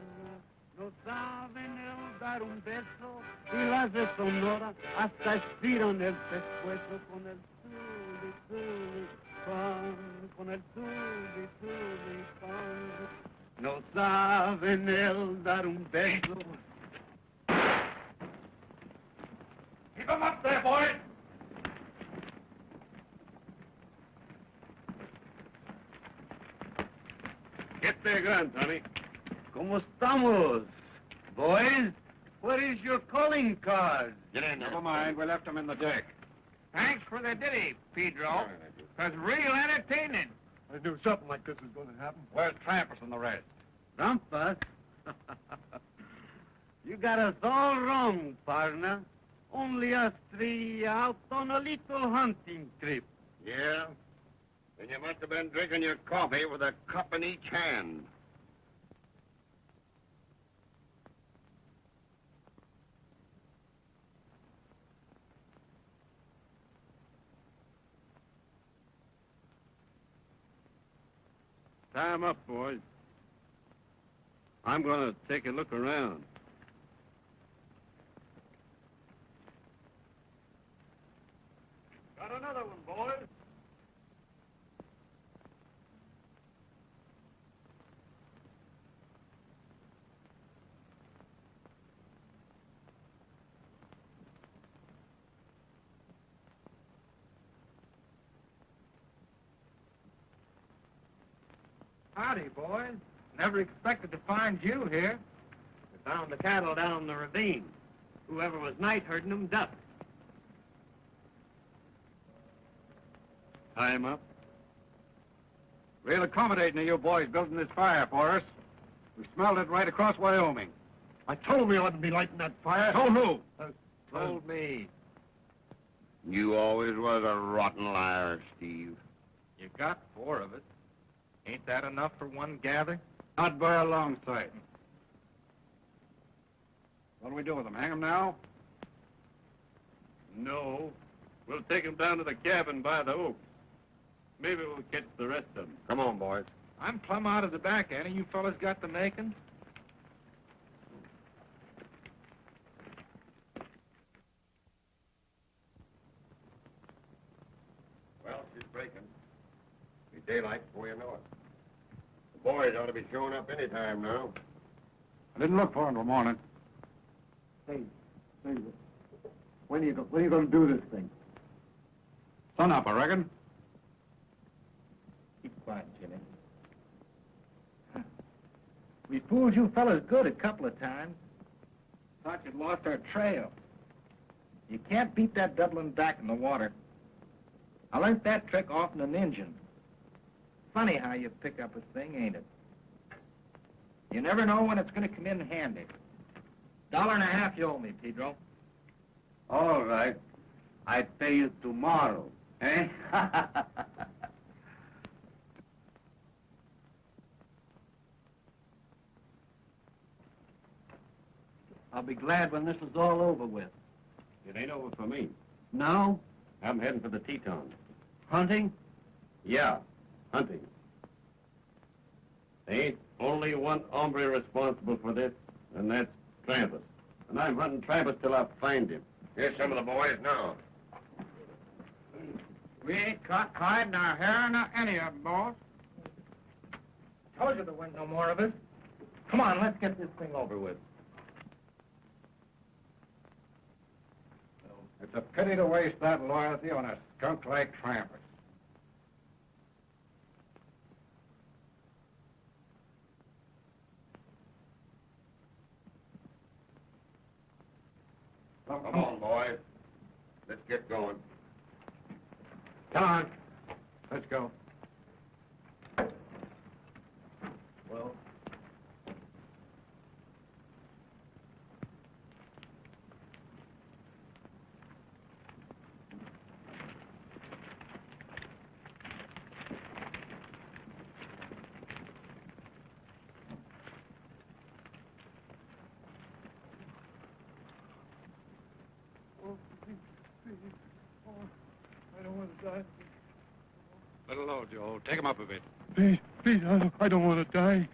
no saben el dar un beso y las de Sonora hasta estiran el pescuezo con el tulipán, con el tulipán. No saben el dar un beso. Keep them up there, boys! Get their guns, honey. ¿Cómo estamos, boys? Where is your calling card? Get in there. Never mind. We left them in the deck. Thanks for the ditty, Pedro. That's real entertaining. I knew something like this was going to happen. Where's Trampas and the rest? Trampas? You got us all wrong, partner. Only us three out on a little hunting trip. Yeah? Then you must have been drinking your coffee with a cup in each hand. Time up, boys. I'm going to take a look around. Got another one, boys. Howdy, boys. Never expected to find you here. We found the cattle down the ravine. Whoever was night herding them ducked. Time up. Real accommodating of you boys building this fire for us. We smelled it right across Wyoming. I told you I wouldn't be lighting that fire. Told who? Told me. You always was a rotten liar, Steve. You got 4 of us. Ain't that enough for one gather? Not by a long sight. What'll we do with them? Hang them now? No. We'll take him down to the cabin by the oaks. Maybe we'll catch the rest of them. Come on, boys. I'm plumb out of the back end. You fellas got the making? Well, she's breaking. Be daylight before you know it. The boys ought to be showing up any time now. I didn't look for them till morning. Hey, when are you going to do this thing? Sun up, I reckon. Keep quiet, Jimmy. We fooled you fellas good a couple of times. Thought you'd lost our trail. You can't beat that doubling back in the water. I learned that trick off in an engine. Funny how you pick up a thing, ain't it? You never know when it's going to come in handy. $1.50 you owe me, Pedro. All right. I pay you tomorrow, eh? I'll be glad when this is all over with. It ain't over for me. No? I'm heading for the Tetons. Hunting? Yeah, hunting. There ain't only one hombre responsible for this, and that's Trampas. And I'm hunting Trampas till I find him. Here's some of the boys now. We ain't caught hiding our hair nor any of them, boss. Told you there wasn't no more of us. Come on, let's get this thing over with. It's a pity to waste that loyalty on a skunk like Trampas. Come on, boys. Let's get going. Come on. Let's go. Well, I don't want to die. Little low, Joe. Take him up a bit. Please, I don't want to die.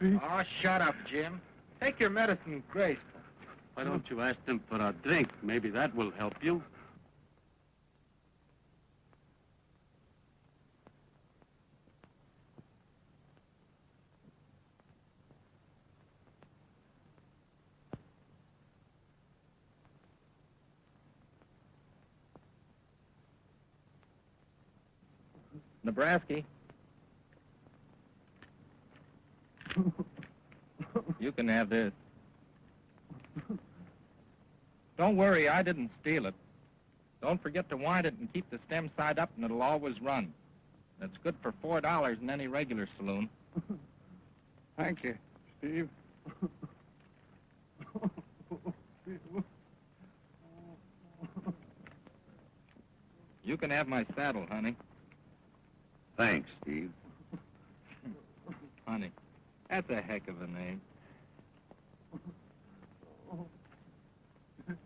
Pete. Oh, shut up, Jim. Take your medicine, Grace. Why don't you ask them for a drink? Maybe that will help you. Nebraska. You can have this. Don't worry, I didn't steal it. Don't forget to wind it and keep the stem side up, and it'll always run. It's good for $4 in any regular saloon. Thank you, Steve. You can have my saddle, honey. Thanks, Steve. Honey, that's a heck of a name.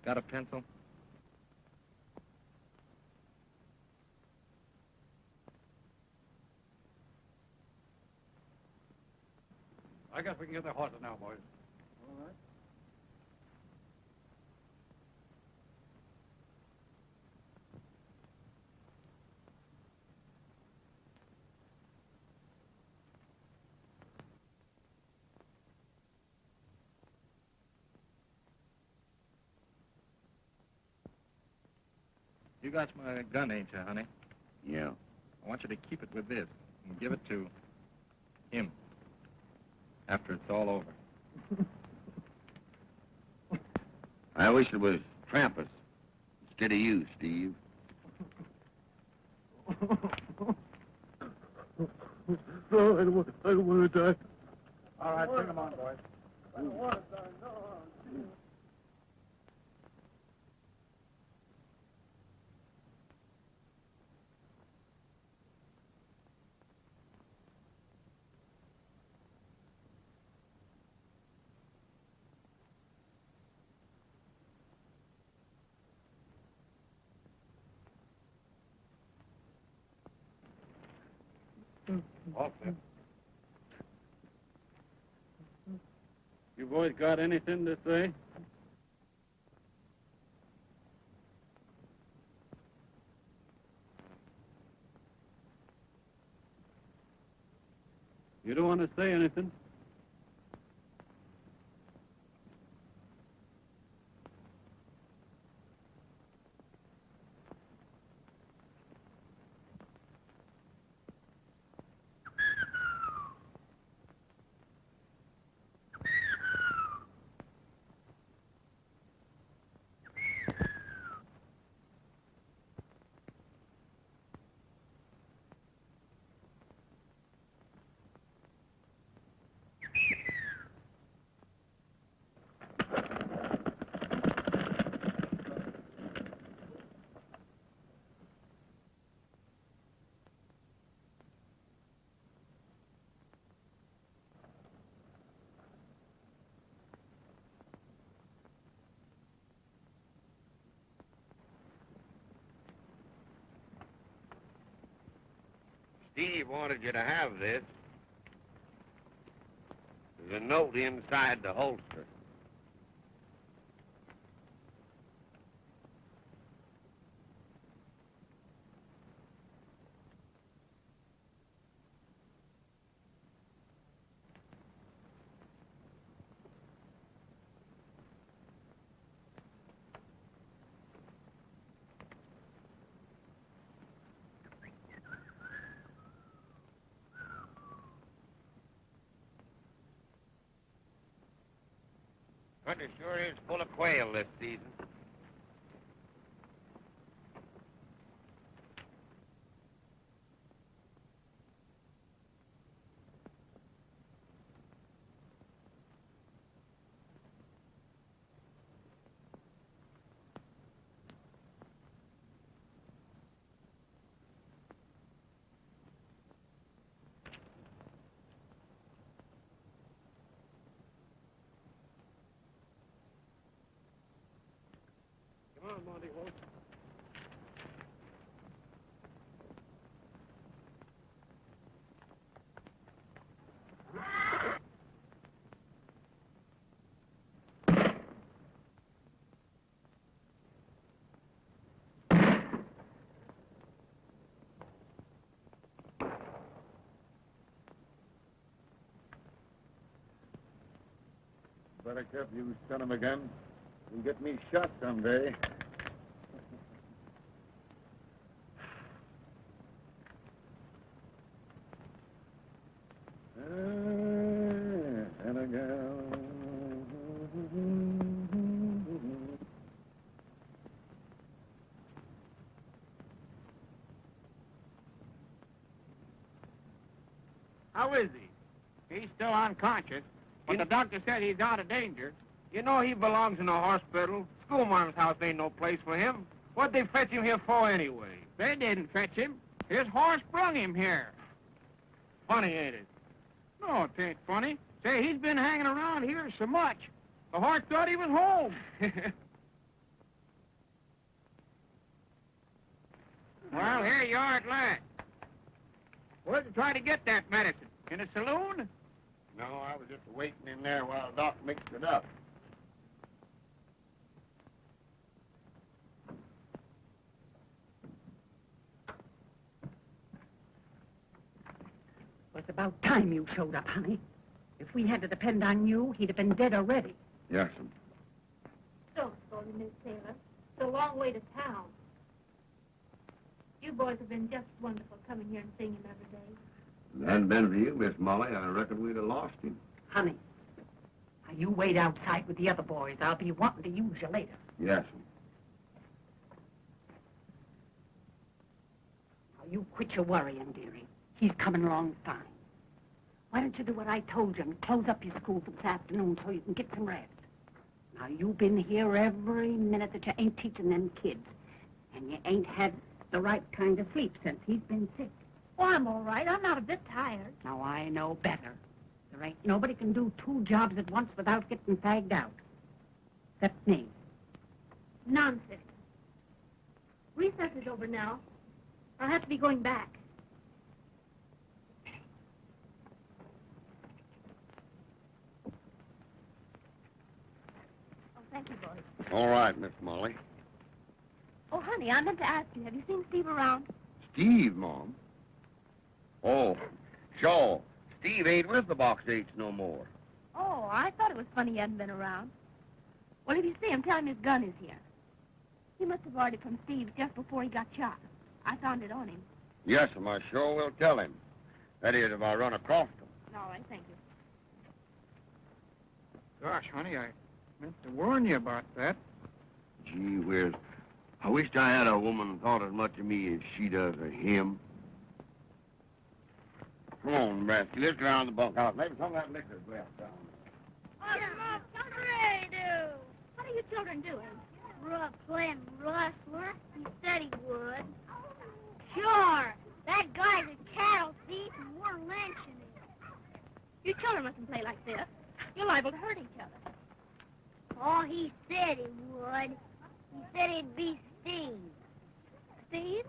Got a pencil? I guess we can get the horses now, boys. All right. You got my gun, ain't you, honey? Yeah. I want you to keep it with this and give it to him after it's all over. I wish it was Trampas instead of you, Steve. No, I don't want to die. All right, bring them on, boys. I don't want to die, no. All set. You boys got anything to say? You don't want to say anything? Steve wanted you to have this. There's a note inside the holster. Hunter sure is full of quail this season. Buttercup, you son of a gun. You'll get me shot someday. And a gal. How is he? He's still unconscious, but the doctor said he's out of danger. You know he belongs in a hospital. Schoolmarm's house ain't no place for him. What'd they fetch him here for anyway? They didn't fetch him. His horse brung him here. Funny, ain't it? No, it ain't funny. Say, he's been hanging around here so much. The horse thought he was home. Well, here you are at last. Where'd you try to get that medicine? In a saloon? No, I was just waiting in there while Doc mixed it up. Well, it's about time you showed up, honey. If we had to depend on you, he'd have been dead already. Yes, Don't scold me, Miss Taylor. It's a long way to town. You boys have been just wonderful coming here and seeing him every day. If it hadn't been for you, Miss Molly, I reckon we'd have lost him. Honey, now you wait outside with the other boys. I'll be wanting to use you later. Yes. Now, you quit your worrying, dearie. He's coming along fine. Why don't you do what I told you and close up your school for this afternoon so you can get some rest? Now, you've been here every minute that you ain't teaching them kids. And you ain't had the right kind of sleep since he's been sick. Oh, I'm all right. I'm not a bit tired. Now, I know better. There ain't nobody can do 2 jobs at once without getting fagged out. Except me. Nonsense. Recess is over now. I'll have to be going back. Oh, thank you, boys. All right, Miss Molly. Oh, honey, I meant to ask you, have you seen Steve around? Steve, Mom? Oh, sure. Steve ain't with the Box 8s no more. Oh, I thought it was funny he hadn't been around. Well, if you see him, tell him his gun is here. He must have borrowed it from Steve just before he got shot. I found it on him. Yes, I sure will tell him. That is, if I run across him. All right, thank you. Gosh, honey, I meant to warn you about that. Gee whiz. I wished I had a woman thought as much of me as she does of him. Come on, Bratsky, let's go around the bunkhouse. Maybe some of that liquor's left down there. What are you children doing? Playing rustler. He said he would. Sure. That guy's a cattle thief and we're lynching him. You children mustn't play like this. You're liable to hurt each other. Oh, he said he would. He said it'd be Steve. Steve?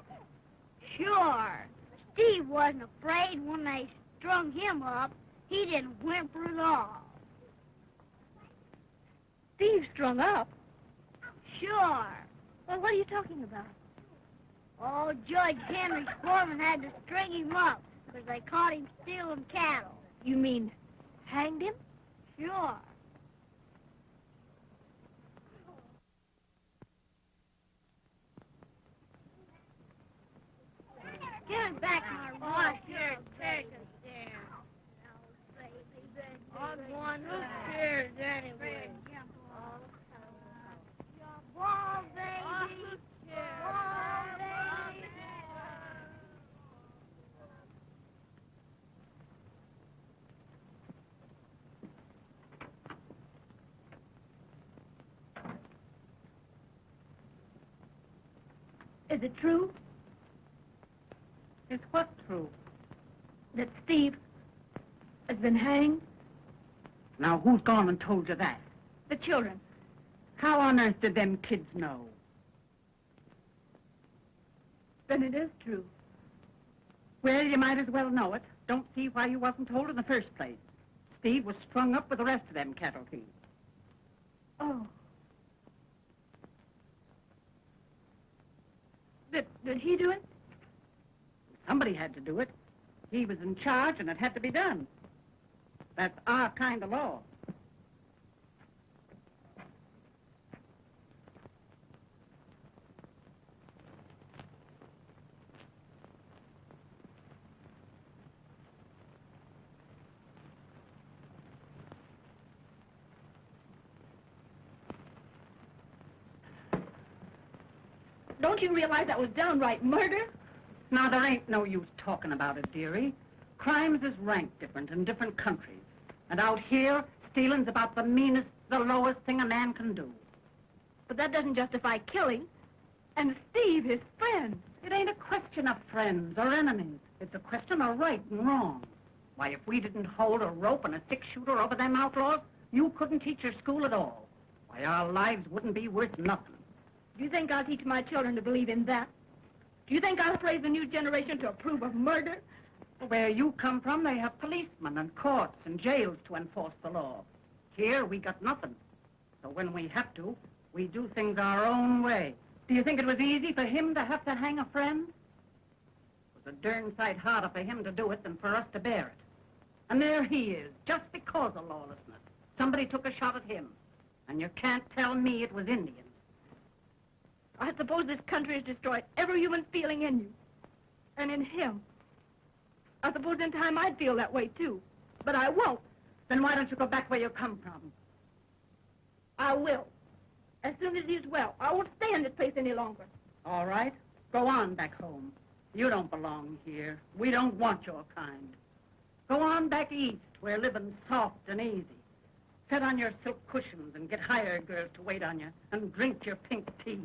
Sure. Steve wasn't afraid when they strung him up. He didn't whimper at all. Steve strung up? Sure. Well, what are you talking about? Oh, Judge Henry Foreman had to string him up because they caught him stealing cattle. You mean hanged him? Sure. Give it back my watch. Here, take it there. I'm going upstairs anyway. Ball, baby. Ball, baby. Is it true Is what true? that Steve has been hanged? Now, who's gone and told you that? The children. How on earth did them kids know? Then it is true. Well, you might as well know it. Don't see why you wasn't told in the first place. Steve was strung up with the rest of them cattle thieves. Oh. Did he do it? Somebody had to do it. He was in charge, and it had to be done. That's our kind of law. Don't you realize that was downright murder? Now, there ain't no use talking about it, dearie. Crimes is ranked different in different countries. And out here, stealing's about the meanest, the lowest thing a man can do. But that doesn't justify killing. And Steve, his friend. It ain't a question of friends or enemies. It's a question of right and wrong. Why, if we didn't hold a rope and a six-shooter over them outlaws, you couldn't teach your school at all. Why, our lives wouldn't be worth nothing. Do you think I'll teach my children to believe in that? Do you think I'll raise the new generation to approve of murder? Where you come from, they have policemen and courts and jails to enforce the law. Here, we got nothing. So when we have to, we do things our own way. Do you think it was easy for him to have to hang a friend? It was a darn sight harder for him to do it than for us to bear it. And there he is, just because of lawlessness. Somebody took a shot at him. And you can't tell me it was Indians. I suppose this country has destroyed every human feeling in you. And in him. I suppose in time I'd feel that way, too. But I won't. Then why don't you go back where you come from? I will. As soon as he's well. I won't stay in this place any longer. All right. Go on back home. You don't belong here. We don't want your kind. Go on back east, where living's soft and easy. Sit on your silk cushions and get hired girls to wait on you and drink your pink teas.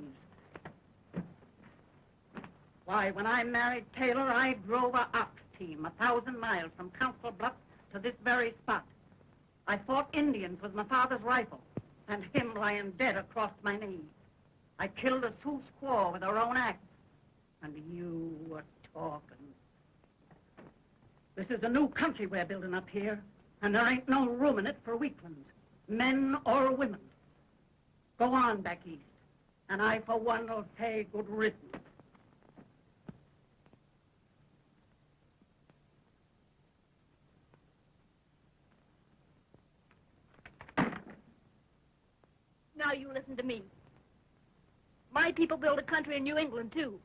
Why, when I married Taylor, I drove a ox team 1,000 miles from Council Bluffs to this very spot. I fought Indians with my father's rifle, and him lying dead across my knee. I killed a Sioux squaw with her own axe, and you were talking. This is a new country we're building up here, and there ain't no room in it for weaklings, men or women. Go on back east, and I, for one, will say good riddance. Now you listen to me. My people built a country in New England, too.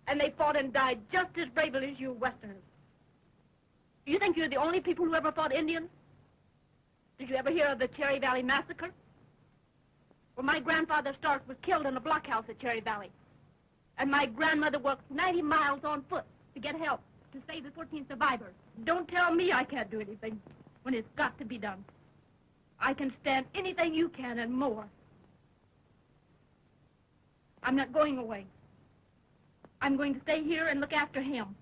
And they fought and died just as bravely as you Westerners. Do you think you're the only people who ever fought Indians? Did you ever hear of the Cherry Valley Massacre? Well, my grandfather Stark was killed in a blockhouse at Cherry Valley. And my grandmother walked 90 miles on foot to get help, to save the 14 survivors. Don't tell me I can't do anything when it's got to be done. I can stand anything you can and more. I'm not going away. I'm going to stay here and look after him.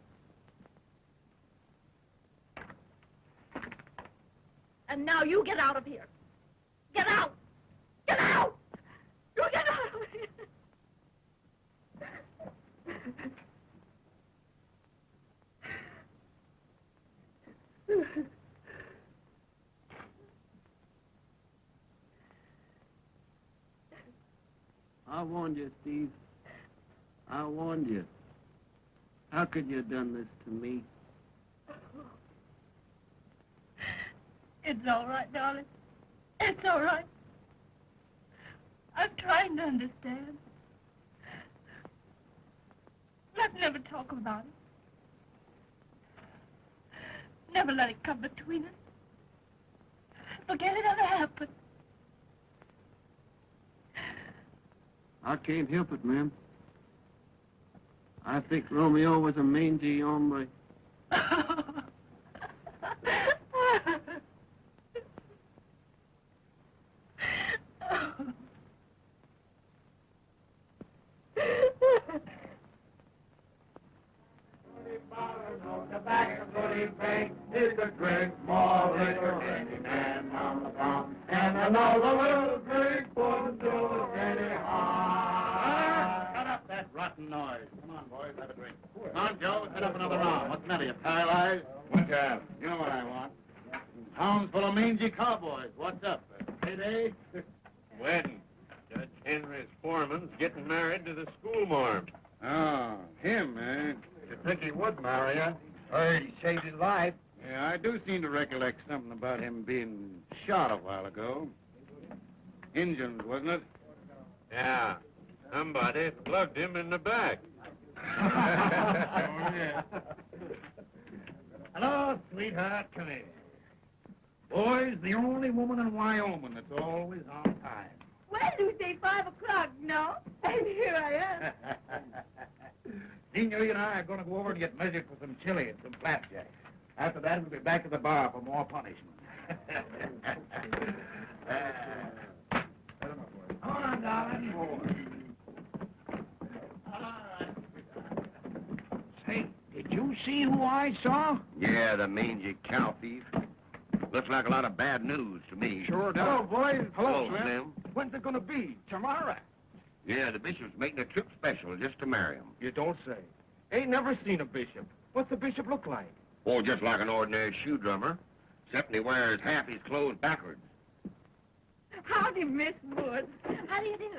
And now you get out of here. Get out! Get out! You get out of here! I warned you, Steve. I warned you. How could you have done this to me? It's all right, darling. It's all right. I'm trying to understand. Let's never talk about it. Never let it come between us. Forget it ever happened. I can't help it, ma'am. I think Romeo was a mangy hombre. Is a drink more liquor any man on the farm, and I know the little drink won't do us any harm. Shut up that rotten noise. Come on, boys, have a drink. Come on, Joe, set up another round. What's the matter, you paralyzed? What job? You know what I want. Town's full of mangy cowboys. What's up? Payday? Wedding. Judge Henry's foreman's getting married to the schoolmarm. Oh, him, eh? You think he would marry her? Heard he saved his life. Yeah, I do seem to recollect something about him being shot a while ago. Injuns, wasn't it? Yeah. Somebody plugged him in the back. Oh, yeah. Hello, sweetheart. Come here. Boy's the only woman in Wyoming that's always on time. Well, you say 5 o'clock, no? And here I am. Senor, you and I are going to go over and get measured for some chili and some flapjacks. After that, we'll be back to the bar for more punishment. Come on, darling. Say, did you see who I saw? Yeah, the mangy cow thief. Looks like a lot of bad news to me. Sure does. Hello, boys. Hello, Slim. When's it going to be? Tomorrow? Yeah, the bishop's making a trip special just to marry him. You don't say. Ain't never seen a bishop. What's the bishop look like? Oh, just like an ordinary shoe drummer, except he wears half his clothes backwards. Howdy, Miss Woods. How do you do?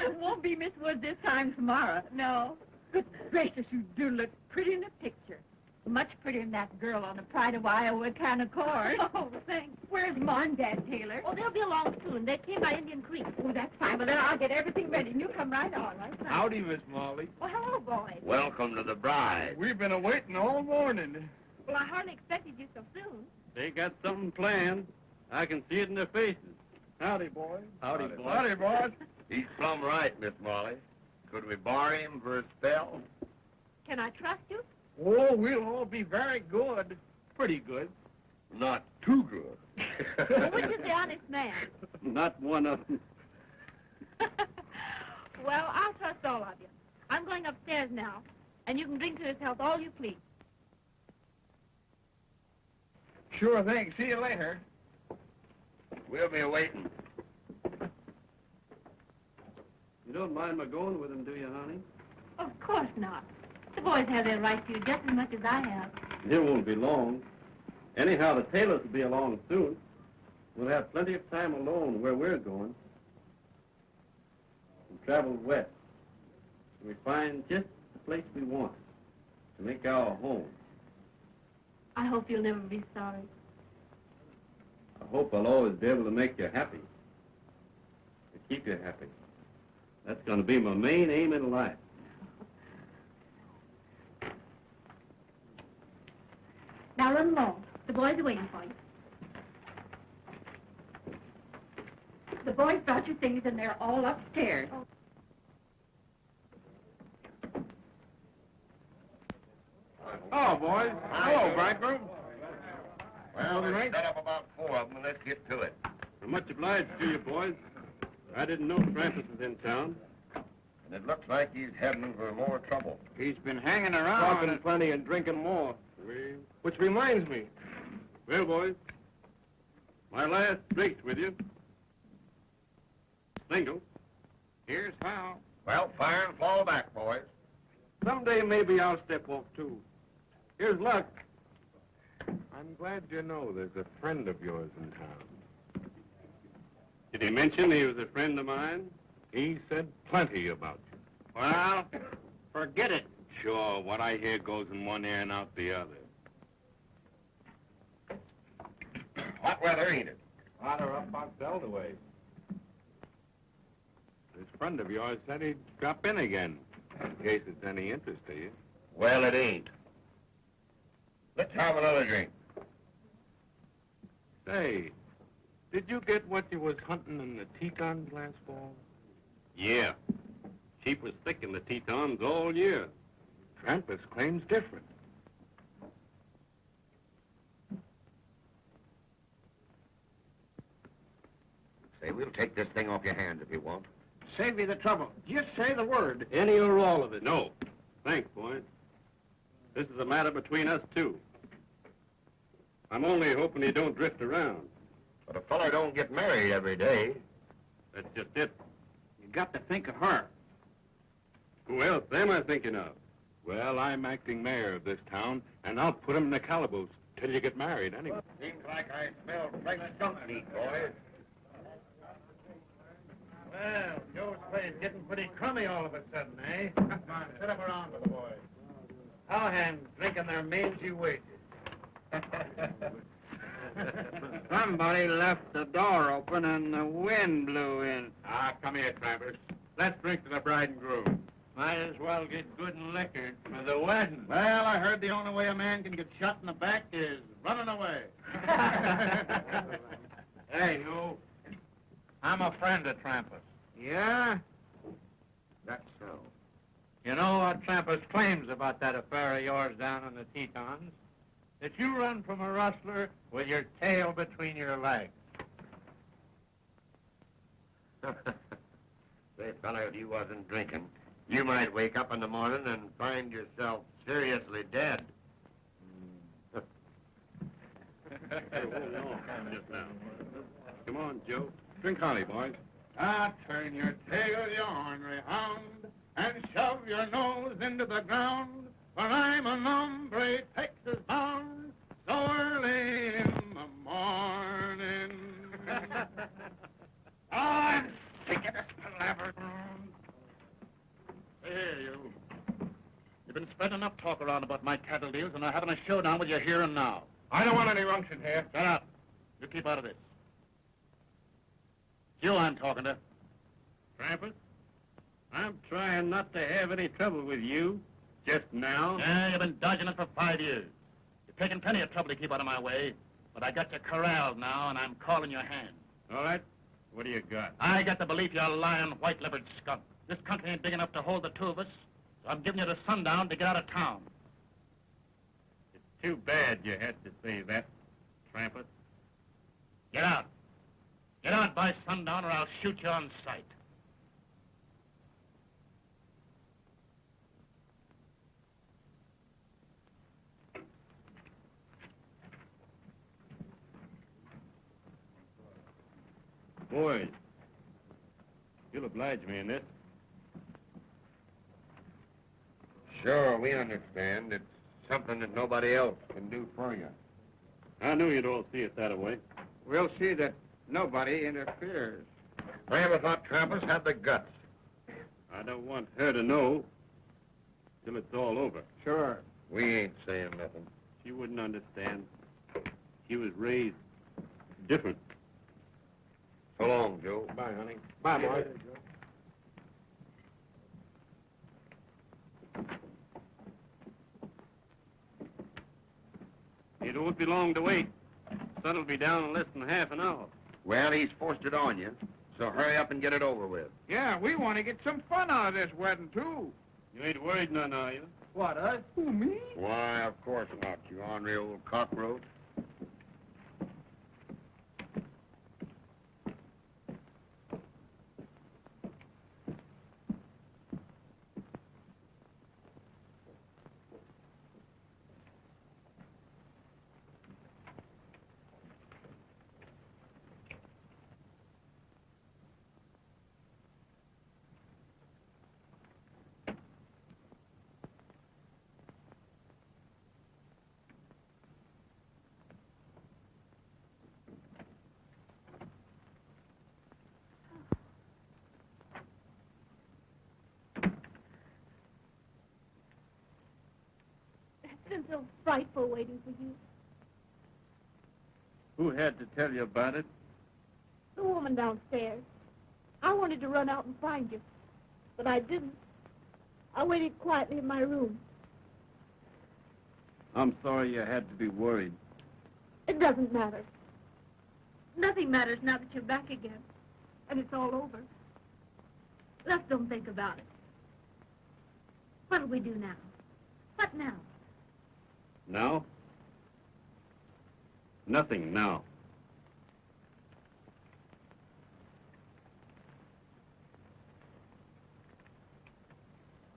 It won't be Miss Woods this time tomorrow. No. Good gracious, you do look pretty in the picture. Much prettier than that girl on the Pride of Iowa kind of cord. Oh, thanks. Where's Mom and Dad, Taylor? Oh, they'll be along soon. They came by Indian Creek. Oh, that's fine. Well, then I'll get everything ready, and you come right on, right? Fine. Howdy, Miss Molly. Well, hello, boys. Welcome to the bride. We've been awaiting all morning. Well, I hardly expected you so soon. They got something planned. I can see it in their faces. Howdy, boys. Howdy, boys. Howdy, boys. He's plumb right, Miss Molly. Could we borrow him for a spell? Can I trust you? Oh, we'll all be very good. Pretty good. Not too good. Well, which is the honest man? Not one of them. Well, I'll trust all of you. I'm going upstairs now, and you can drink to his health all you please. Sure thing. See you later. We'll be waiting. You don't mind my going with him, do you, honey? Of course not. The boys have their right to you just as much as I have. It won't be long. Anyhow, the Taylors will be along soon. We'll have plenty of time alone where we're going. We travel west. We find just the place we want to make our home. I hope you'll never be sorry. I hope I'll always be able to make you happy. To keep you happy. That's going to be my main aim in life. Now run along. The boys are waiting for you. The boys brought your things, and they're all upstairs. Oh, boys. Hello, bridegroom. Well, we set up about 4 of them, and let's get to it. I'm much obliged to you, boys. I didn't know Francis was in town. And it looks like he's heading for more trouble. He's been hanging around. Talking plenty and drinking more. Which reminds me. Well, boys, my last drink's with you. Single. Here's how. Well, fire and fall back, boys. Someday maybe I'll step off, too. Here's luck. I'm glad you know there's a friend of yours in town. Did he mention he was a friend of mine? He said plenty about you. Well, forget it. Sure, what I hear goes in one ear and out the other. Hot weather, ain't it? Hotter up on Zelda way. This friend of yours said he'd drop in again, in case it's any interest to you. Well, it ain't. Let's have another drink. Say, did you get what you was hunting in the Tetons last fall? Yeah. Sheep was thick in the Tetons all year. Trampas claims different. Say, we'll take this thing off your hands if you want. Save you the trouble. Just say the word. Any or all of it? No. Thanks, boys. This is a matter between us two. I'm only hoping he don't drift around. But a feller don't get married every day. That's just it. You got to think of her. Who else am I thinking of? Well, I'm acting mayor of this town, and I'll put him in the calaboose till you get married anyway. Seems like I smell fresh skunk meat, boys. Well, Joe's place getting pretty crummy all of a sudden, eh? Come on, sit up around with the boys. Cowhands drinking their mangy wages. Somebody left the door open and the wind blew in. Ah, come here, Travers. Let's drink to the bride and groom. Might as well get good and liquored for the wedding. Well, I heard the only way a man can get shot in the back is running away. Hey, you. I'm a friend of Trampas. Yeah? That's so. You know what Trampas claims about that affair of yours down in the Tetons? That you run from a rustler with your tail between your legs. Say, fella, if you wasn't drinking, you might wake up in the morning and find yourself seriously dead. Come on, Joe. Drink hearty, boys. Ah, turn your tail, you ornery hound, and shove your nose into the ground, for I'm an hombre Texas bound, so early in the morning. I'm sick of this palaver. Hey, you. You've been spreading enough talk around about my cattle deals, and I'm having a showdown with you here and now. I don't want any ruction here. Shut up. You keep out of this. It's you I'm talking to. Trampas, I'm trying not to have any trouble with you just now. Yeah, you've been dodging it for 5 years. You've taken plenty of trouble to keep out of my way, but I got you corralled now, and I'm calling your hand. All right, what do you got? I got the belief you're a lying, white-livered skunk. This country ain't big enough to hold the two of us, so I'm giving you to sundown to get out of town. It's too bad you had to say that, Trampas. Get out. Get out by sundown, or I'll shoot you on sight. Boys, you'll oblige me in this. Sure, we understand. It's something that nobody else can do for you. I knew you'd all see it that way. We'll see that nobody interferes. I ever thought Trampas had the guts. I don't want her to know till it's all over. Sure. We ain't saying nothing. She wouldn't understand. She was raised different. So long, Joe. Bye, honey. Bye, boy. It won't be long to wait. Sun'll be down in less than half an hour. Well, he's forced it on you, so hurry up and get it over with. Yeah, we want to get some fun out of this wedding, too. You ain't worried none, are you? What, us? Who, me? Why, of course not, you ornery old cockroach. It's been so frightful waiting for you. Who had to tell you about it? The woman downstairs. I wanted to run out and find you, but I didn't. I waited quietly in my room. I'm sorry you had to be worried. It doesn't matter. Nothing matters now that you're back again, and it's all over. Let's don't think about it. What'll we do now? What now? Now? Nothing now.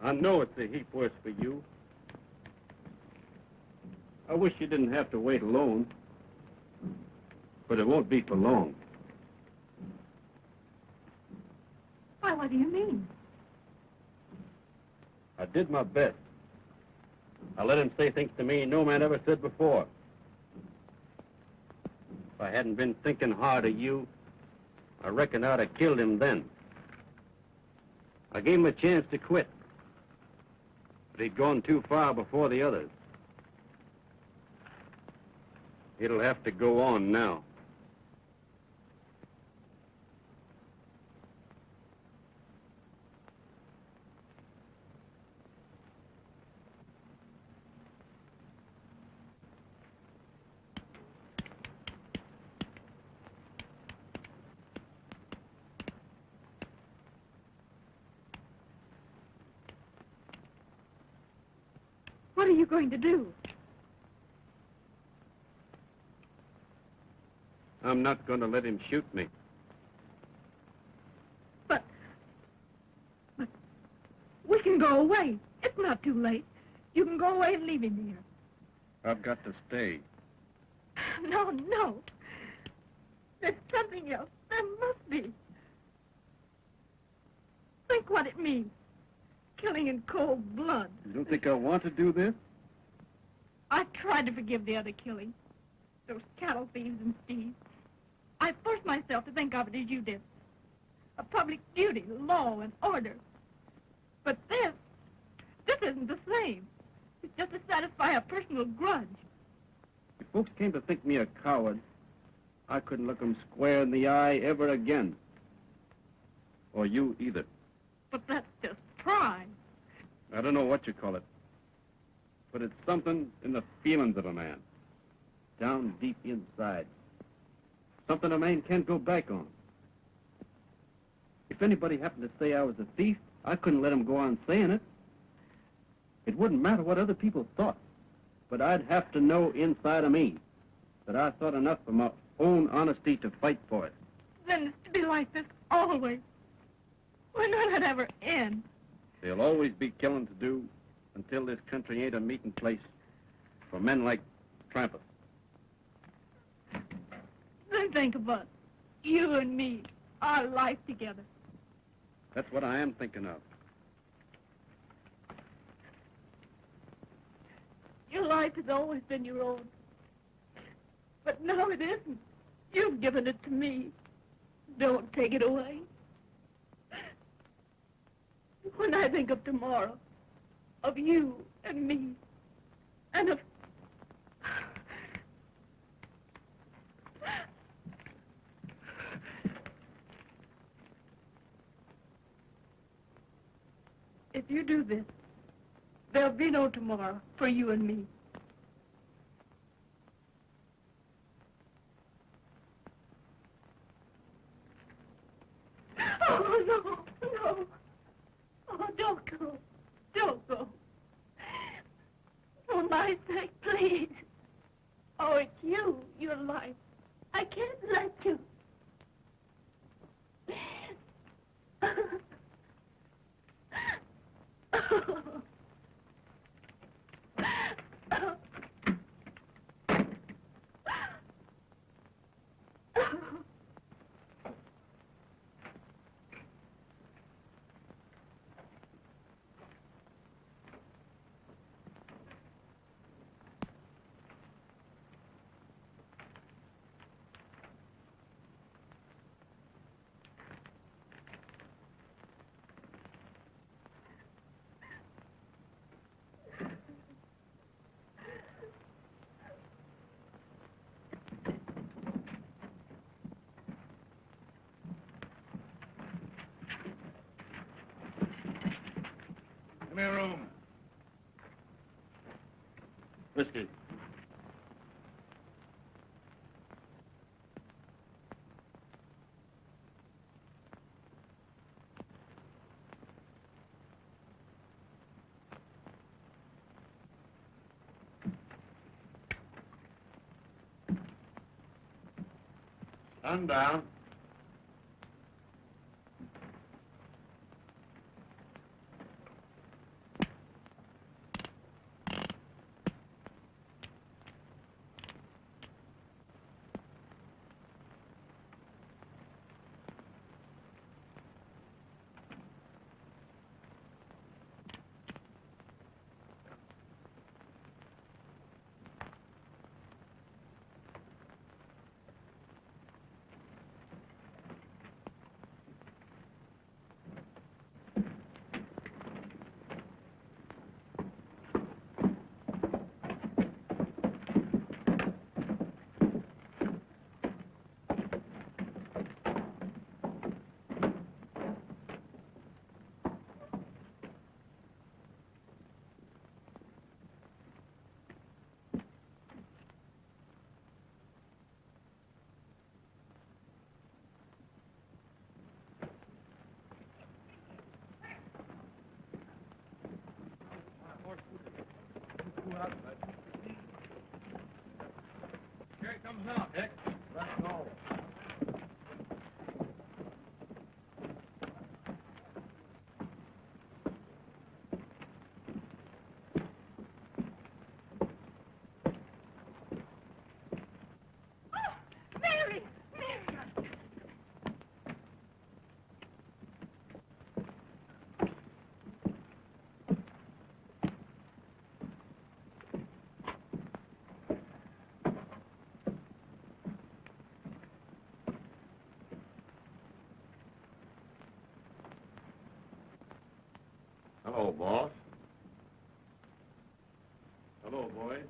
I know it's a heap worse for you. I wish you didn't have to wait alone. But it won't be for long. Why, what do you mean? I did my best. I let him say things to me no man ever said before. If I hadn't been thinking hard of you, I reckon I'd have killed him then. I gave him a chance to quit. But he'd gone too far before the others. It'll have to go on now. going to do? I'm not going to let him shoot me. But we can go away. It's not too late. You can go away and leave him here. I've got to stay. No. There's something else. There must be. Think what it means. Killing in cold blood. You don't think I want to do this? I tried to forgive the other killing. Those cattle thieves and thieves. I forced myself to think of it as you did. A public duty, law, and order. But this isn't the same. It's just to satisfy a personal grudge. If folks came to think me a coward, I couldn't look them square in the eye ever again. Or you either. But that's just pride. I don't know what you call it. But it's something in the feelings of a man. Down deep inside. Something a man can't go back on. If anybody happened to say I was a thief, I couldn't let him go on saying it. It wouldn't matter what other people thought. But I'd have to know inside of me that I thought enough of my own honesty to fight for it. Then it's to be like this always. When will it ever end? There'll always be killing to do until this country ain't a meeting place for men like Trampus. Then think of us. You and me. Our life together. That's what I am thinking of. Your life has always been your own. But now it isn't. You've given it to me. Don't take it away. When I think of tomorrow, of you and me, and of... If you do this, there'll be no tomorrow for you and me. Oh, no. Oh, don't go. Don't go. For my sake, please. Oh, it's you, your life. I can't let you. Give me a room. Whiskey. Sundown. Hello, boss. Hello, boys.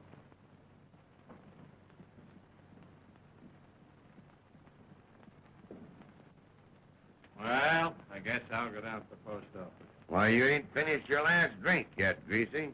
Well, I guess I'll go down to the post office. Why, you ain't finished your last drink yet, Greasy.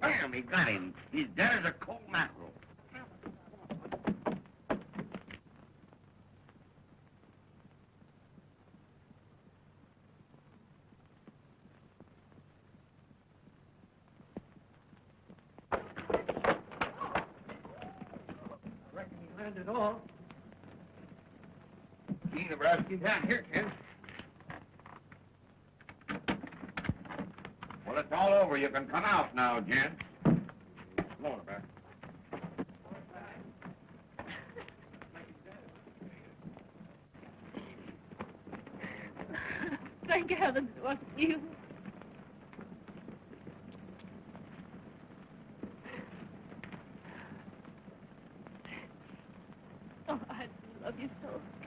Bam, he got him. He's dead as a cold mackerel. Reckon he landed all. Gee, Nebraska. Yeah, here, kid. Well, it's all over. You can come out now, Jen. Come on, Nebraska. Thank heavens it wasn't you. Oh, I love you so.